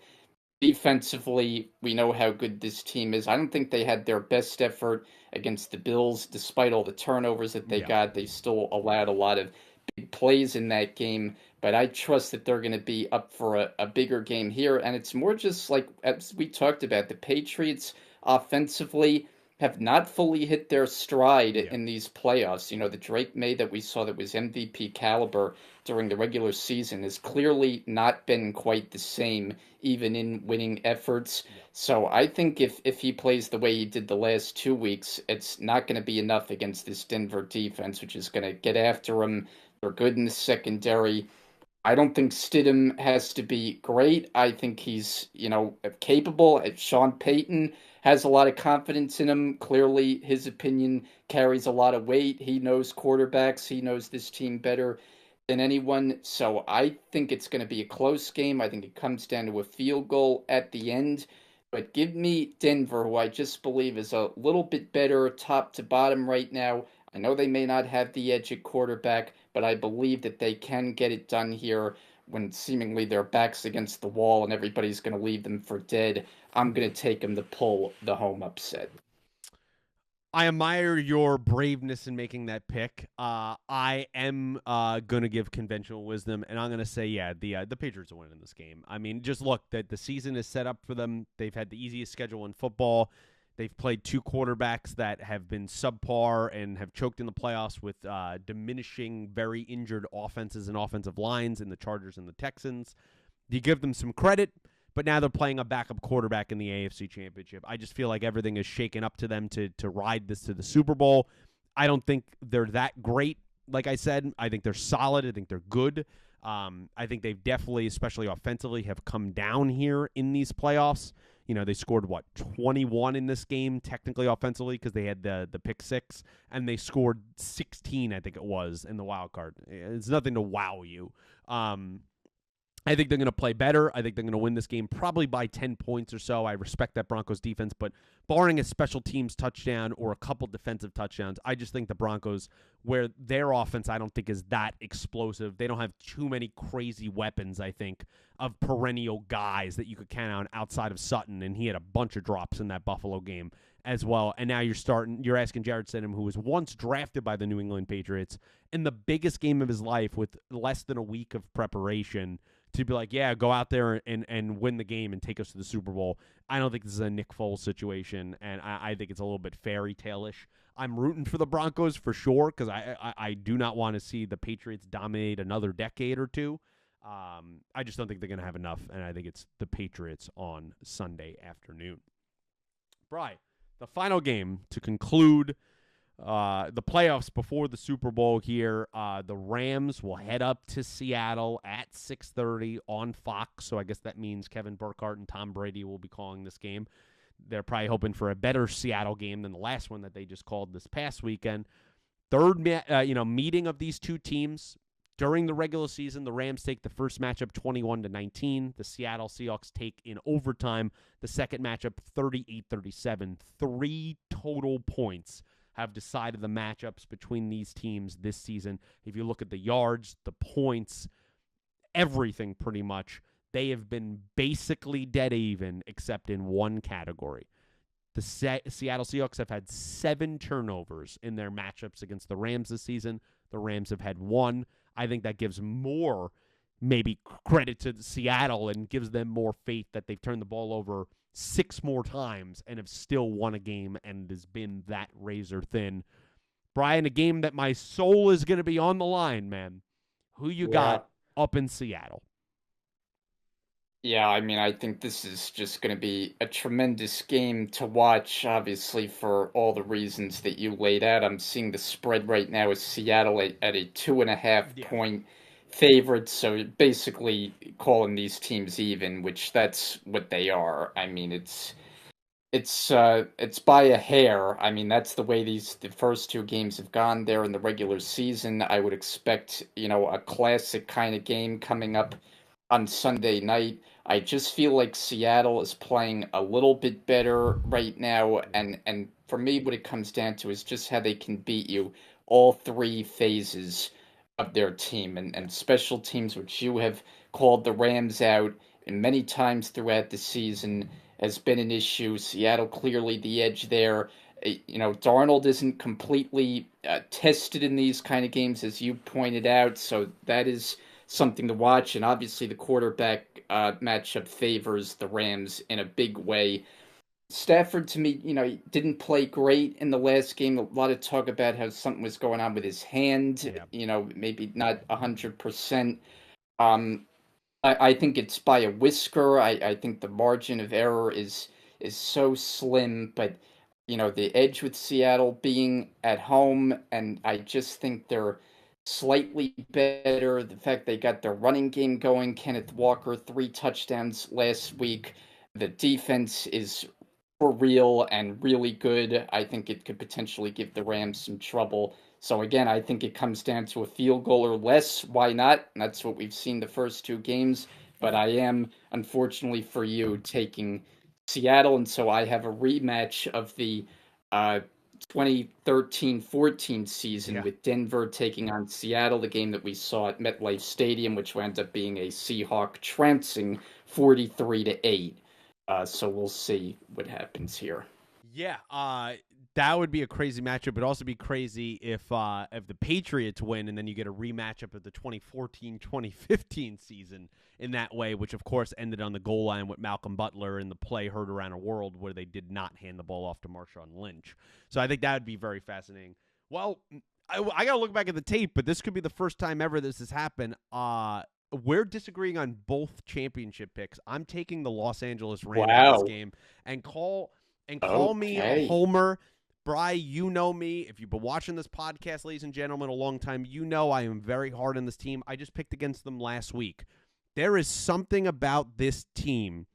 defensively, we know how good this team is. I don't think they had their best effort against the Bills, despite all the turnovers that they Yeah. got. They still allowed a lot of big plays in that game, but I trust that they're going to be up for a bigger game here. And it's more just like, as we talked about, the Patriots offensively have not fully hit their stride Yeah. in these playoffs. The Drake May that we saw that was MVP caliber during the regular season has clearly not been quite the same, even in winning efforts. Yeah. So I think if he plays the way he did the last 2 weeks, it's not going to be enough against this Denver defense, which is going to get after him. They're good in the secondary. I don't think Stidham has to be great. I think he's, capable. Sean Payton has a lot of confidence in him. Clearly, his opinion carries a lot of weight. He knows quarterbacks. He knows this team better than anyone. So I think it's going to be a close game. I think it comes down to a field goal at the end. But give me Denver, who I just believe is a little bit better top to bottom right now. I know they may not have the edge at quarterback, but I believe that they can get it done here when seemingly their back's against the wall and everybody's going to leave them for dead. I'm going to take them to pull the home upset. I admire your braveness in making that pick. I am going to give conventional wisdom, and I'm going to say, yeah, the Patriots are winning this game. I mean, just look, that the season is set up for them. They've had the easiest schedule in football. They've played two quarterbacks that have been subpar and have choked in the playoffs with diminishing, very injured offenses and offensive lines in the Chargers and the Texans. You give them some credit, but now they're playing a backup quarterback in the AFC Championship. I just feel like everything is shaken up to them to ride this to the Super Bowl. I don't think they're that great. Like I said, I think they're solid. I think they're good. I think they've definitely, especially offensively, have come down here in these playoffs. They scored, 21 in this game, technically offensively, because they had the pick six, and they scored 16, I think it was, in the wild card. It's nothing to wow you. I think they're going to play better. I think they're going to win this game probably by 10 points or so. I respect that Broncos defense, but barring a special teams touchdown or a couple defensive touchdowns, I just think the Broncos, where their offense I don't think is that explosive. They don't have too many crazy weapons, I think, of perennial guys that you could count on outside of Sutton, and he had a bunch of drops in that Buffalo game as well. And now you're asking Jarrett Stidham, who was once drafted by the New England Patriots in the biggest game of his life with less than a week of preparation, to be like, yeah, go out there and win the game and take us to the Super Bowl. I don't think this is a Nick Foles situation, and I think it's a little bit fairy tale-ish. I'm rooting for the Broncos for sure, because I do not want to see the Patriots dominate another decade or two. I just don't think they're going to have enough, and I think it's the Patriots on Sunday afternoon. Bri, the final game to conclude the playoffs before the Super Bowl here. The Rams will head up to Seattle at 6:30 on Fox, so I guess that means Kevin Burkhardt and Tom Brady will be calling this game. They're probably hoping for a better Seattle game than the last one that they just called this past weekend. Third meeting of these two teams. During the regular season, the Rams take the first matchup 21-19. The Seattle Seahawks take in overtime the second matchup 38-37. 3 total points have decided the matchups between these teams this season. If you look at the yards, the points, everything pretty much, they have been basically dead even except in one category. The Seattle Seahawks have had 7 turnovers in their matchups against the Rams this season. The Rams have had 1. I think that gives more maybe credit to Seattle and gives them more faith that they've turned the ball over 6 more times and have still won a game and has been that razor thin. Brian, a game that my soul is going to be on the line, man. Who you got up in Seattle? Yeah, I mean, I think this is just going to be a tremendous game to watch, obviously, for all the reasons that you laid out. I'm seeing the spread right now is Seattle at a 2.5 point favorite, so basically calling these teams even, which that's what they are. I mean, it's by a hair. I mean, that's the way the first 2 games have gone there in the regular season. I would expect, a classic kind of game coming up on Sunday night. I just feel like Seattle is playing a little bit better right now, and for me, what it comes down to is just how they can beat you all 3 phases of their team, and special teams, which you have called the Rams out and many times throughout the season, has been an issue. Seattle clearly the edge there. Darnold isn't completely tested in these kind of games, as you pointed out, so that is something to watch, and obviously the quarterback matchup favors the Rams in a big way. Stafford, to me, didn't play great in the last game. A lot of talk about how something was going on with his hand, maybe not 100%. I think it's by a whisker. I think the margin of error is so slim, but the edge with Seattle being at home, and I just think they're slightly better. The fact they got their running game going, Kenneth Walker, 3 touchdowns last week. The defense is for real and really good. I think it could potentially give the Rams some trouble. So again, I think it comes down to a field goal or less. Why not? That's what we've seen the first 2 games. But I am, unfortunately for you, taking Seattle, and so I have a rematch of the 2013-14 season with Denver taking on Seattle, the game that we saw at MetLife Stadium, which wound up being a Seahawk trouncing 43-8. So we'll see what happens here. Yeah, that would be a crazy matchup. It'd also be crazy if the Patriots win and then you get a rematchup of the 2014-2015 season in that way, which of course ended on the goal line with Malcolm Butler and the play heard around the world where they did not hand the ball off to Marshawn Lynch. So I think that would be very fascinating. Well, I got to look back at the tape, but this could be the first time ever this has happened. We're disagreeing on both championship picks. I'm taking the Los Angeles Rams in this game, and call me a homer. Bri, you know me. If you've been watching this podcast, ladies and gentlemen, a long time, you know I am very hard on this team. I just picked against them last week. There is something about this team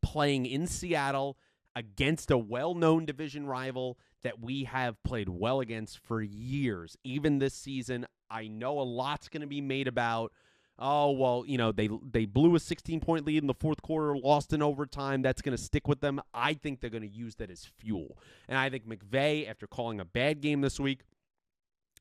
playing in Seattle against a well-known division rival that we have played well against for years. Even this season, I know a lot's going to be made about, they blew a 16-point lead in the fourth quarter, lost in overtime. That's going to stick with them. I think they're going to use that as fuel. And I think McVay, after calling a bad game this week,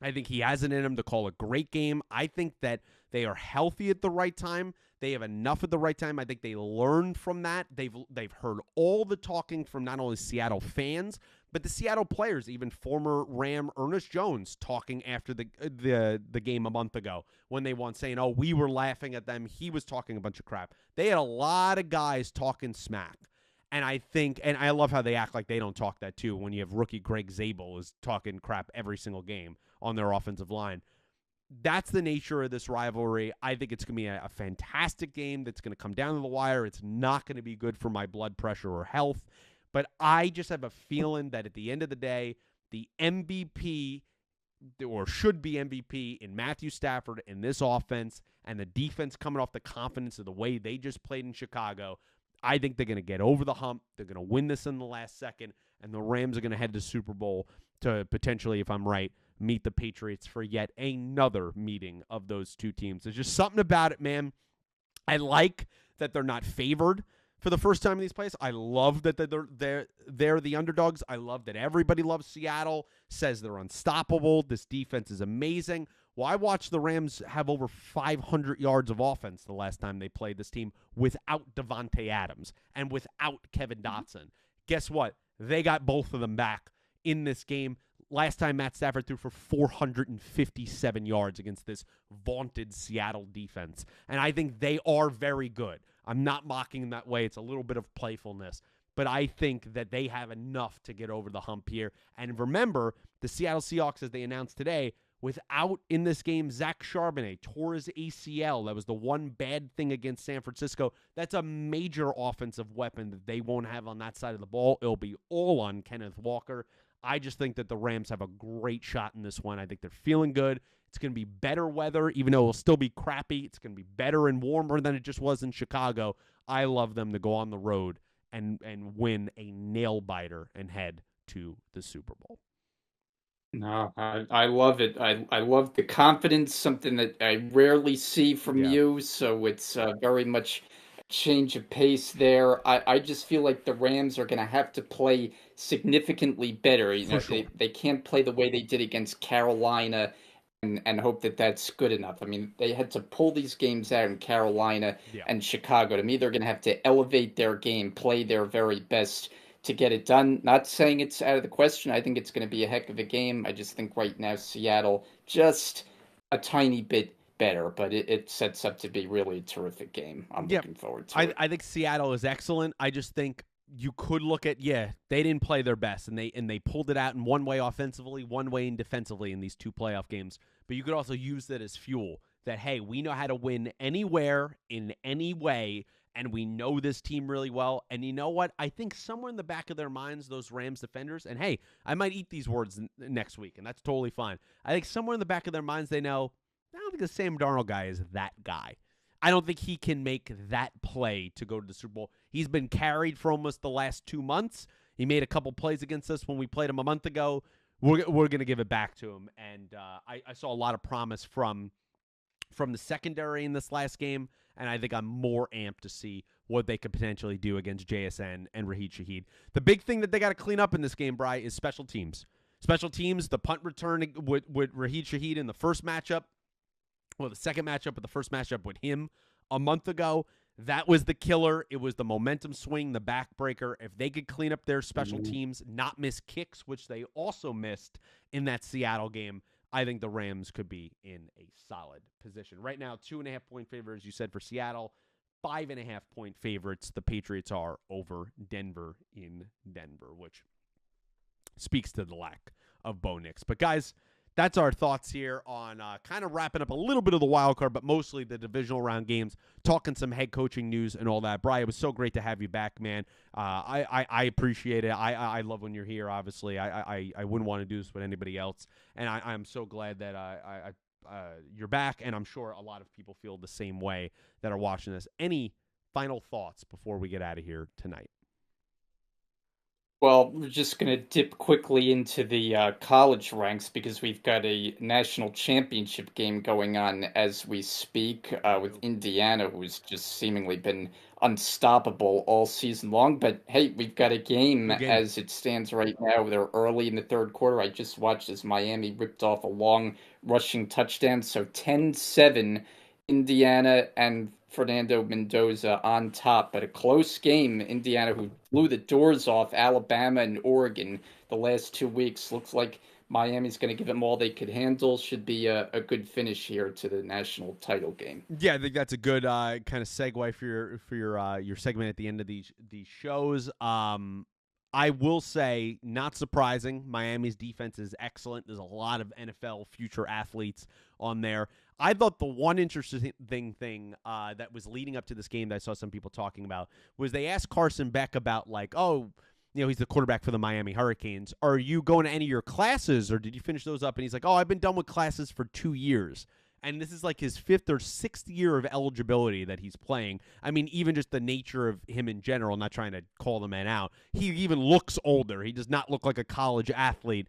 I think he has it in him to call a great game. I think that they are healthy at the right time. They have enough at the right time. I think they learned from that. They've heard all the talking from not only Seattle fans, but the Seattle players, even former Ram Ernest Jones talking after the game a month ago when they won, saying, "Oh, we were laughing at them. He was talking a bunch of crap." They had a lot of guys talking smack. And I think, and I love how they act like they don't talk that too when you have rookie Greg Zabel is talking crap every single game on their offensive line. That's the nature of this rivalry. I think it's going to be a fantastic game that's going to come down to the wire. It's not going to be good for my blood pressure or health. But I just have a feeling that at the end of the day, the MVP or should be MVP in Matthew Stafford in this offense and the defense coming off the confidence of the way they just played in Chicago, I think they're going to get over the hump. They're going to win this in the last second, and the Rams are going to head to Super Bowl to potentially, if I'm right, meet the Patriots for yet another meeting of those two teams. There's just something about it, man. I like that they're not favored for the first time in these plays. I love that they're the underdogs. I love that everybody loves Seattle, says they're unstoppable. This defense is amazing. Well, I watched the Rams have over 500 yards of offense the last time they played this team without Devontae Adams and without Kevin Dotson. Guess what? They got both of them back in this game. Last time Matt Stafford threw for 457 yards against this vaunted Seattle defense. And I think they are very good. I'm not mocking them that way. It's a little bit of playfulness. But I think that they have enough to get over the hump here. And remember, the Seattle Seahawks, as they announced today, without in this game Zach Charbonnet tore his ACL. That was the one bad thing against San Francisco. That's a major offensive weapon that they won't have on that side of the ball. It'll be all on Kenneth Walker. I just think that the Rams have a great shot in this one. I think they're feeling good. It's going to be better weather, even though it'll still be crappy. It's going to be better and warmer than it just was in Chicago. I love them to go on the road and win a nail-biter and head to the Super Bowl. No, I love it. I love the confidence, something that I rarely see from Yeah, you. So it's very much a change of pace there. I just feel like the Rams are going to have to play significantly better. You for know, sure. they can't play the way they did against Carolina and hope that that's good enough. I mean, they had to pull these games out in Carolina Yeah. and Chicago. To me, they're going to have to elevate their game, play their very best to get it done. Not saying it's out of the question. I think it's going to be a heck of a game. I just think right now Seattle just a tiny bit better, but it sets up to be really a terrific game. I'm Yeah, looking forward to it. I think Seattle is excellent. I just think you could look at they didn't play their best and they pulled it out in one way offensively, one way in defensively in these two playoff games. But you could also use that as fuel that hey, we know how to win anywhere in any way and we know this team really well. And you know what? I think somewhere in the back of their minds those Rams defenders and hey, I might eat these words next week and that's totally fine. I think somewhere in the back of their minds they know I don't think the Sam Darnold guy is that guy. I don't think he can make that play to go to the Super Bowl. He's been carried for almost the last 2 months. He made a couple plays against us when we played him a month ago. We're going to give it back to him. And I saw a lot of promise from the secondary in this last game, and I think I'm more amped to see what they could potentially do against JSN and Raheed Shaheed. The big thing that they got to clean up in this game, Bri, is special teams. Special teams, the punt return with Raheed Shaheed in the first matchup, well, the second matchup, but the first matchup with him a month ago, that was the killer. It was the momentum swing, the backbreaker. If they could clean up their special teams, not miss kicks, which they also missed in that Seattle game, I think the Rams could be in a solid position. Right now, 2.5-point favorites, you said, for Seattle. 5.5-point favorites the Patriots are over Denver in Denver, which speaks to the lack of Bo Nix. But guys, that's our thoughts here on kind of wrapping up a little bit of the wild card, but mostly the divisional round games, talking some head coaching news and all that. Brian, it was so great to have you back, man. I appreciate it. I love when you're here, obviously. I wouldn't want to do this with anybody else, and I'm so glad that you're back, and I'm sure a lot of people feel the same way that are watching this. Any final thoughts before we get out of here tonight? Well, we're just going to dip quickly into the college ranks because we've got a national championship game going on as we speak with True. Indiana, who's just seemingly been unstoppable all season long. But hey, we've got a game Good game. as it stands right now. They're early in the third quarter. I just watched as Miami ripped off a long rushing touchdown. So 10-7, Indiana and Fernando Mendoza on top, but a close game. Indiana, who blew the doors off Alabama and Oregon the last 2 weeks, looks like Miami's going to give them all they could handle. Should be a good finish here to the national title game. Yeah, I think that's a good kind of segue for your segment at the end of these shows. I will say, not surprising, Miami's defense is excellent. There's a lot of NFL future athletes on there. I thought the one interesting thing that was leading up to this game that I saw some people talking about was they asked Carson Beck about, like, oh, he's the quarterback for the Miami Hurricanes. Are you going to any of your classes, or did you finish those up? And he's like, oh, I've been done with classes for 2 years. And this is like his 5th or 6th year of eligibility that he's playing. I mean, even just the nature of him in general, not trying to call the man out, he even looks older. He does not look like a college athlete.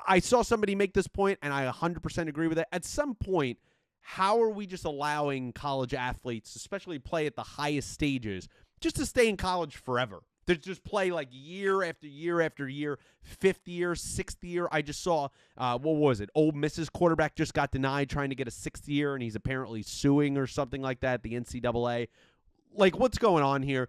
I saw somebody make this point, and I 100% agree with it. At some point, how are we just allowing college athletes, especially play at the highest stages, just to stay in college forever? To just play like year after year after year, 5th year, 6th year. I just saw, what was it? Ole Miss's quarterback just got denied trying to get a 6th year, and he's apparently suing or something like that, the NCAA. Like, what's going on here?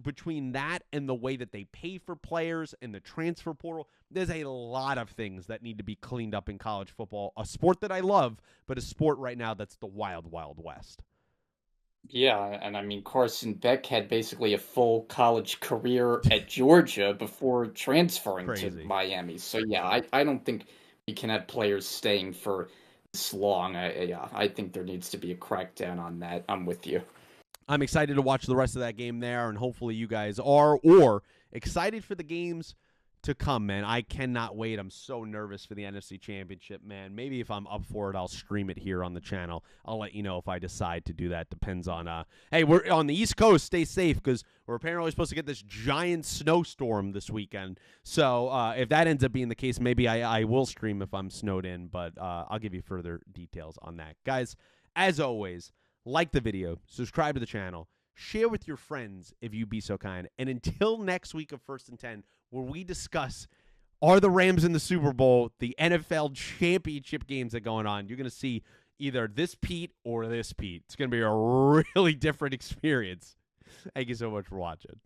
Between that and the way that they pay for players and the transfer portal, there's a lot of things that need to be cleaned up in college football. A sport that I love, but a sport right now that's the wild, wild west. Yeah, and I mean Carson Beck had basically a full college career at Georgia before transferring to Crazy. Miami. So yeah, I don't think we can have players staying for this long. Yeah, I think there needs to be a crackdown on that. I'm with you. I'm excited to watch the rest of that game there, and hopefully you guys are, or excited for the games to come, man. I cannot wait. I'm so nervous for the NFC Championship, man. Maybe if I'm up for it, I'll stream it here on the channel. I'll let you know if I decide to do that. Depends on, hey, we're on the East Coast. Stay safe because we're apparently supposed to get this giant snowstorm this weekend. So if that ends up being the case, maybe I will stream if I'm snowed in, but I'll give you further details on that. Guys, as always, like the video, subscribe to the channel, share with your friends if you be so kind. And until next week of First and 10, where we discuss, are the Rams in the Super Bowl, the NFL championship games that are going on, you're going to see either this Pete or this Pete. It's going to be a really different experience. Thank you so much for watching.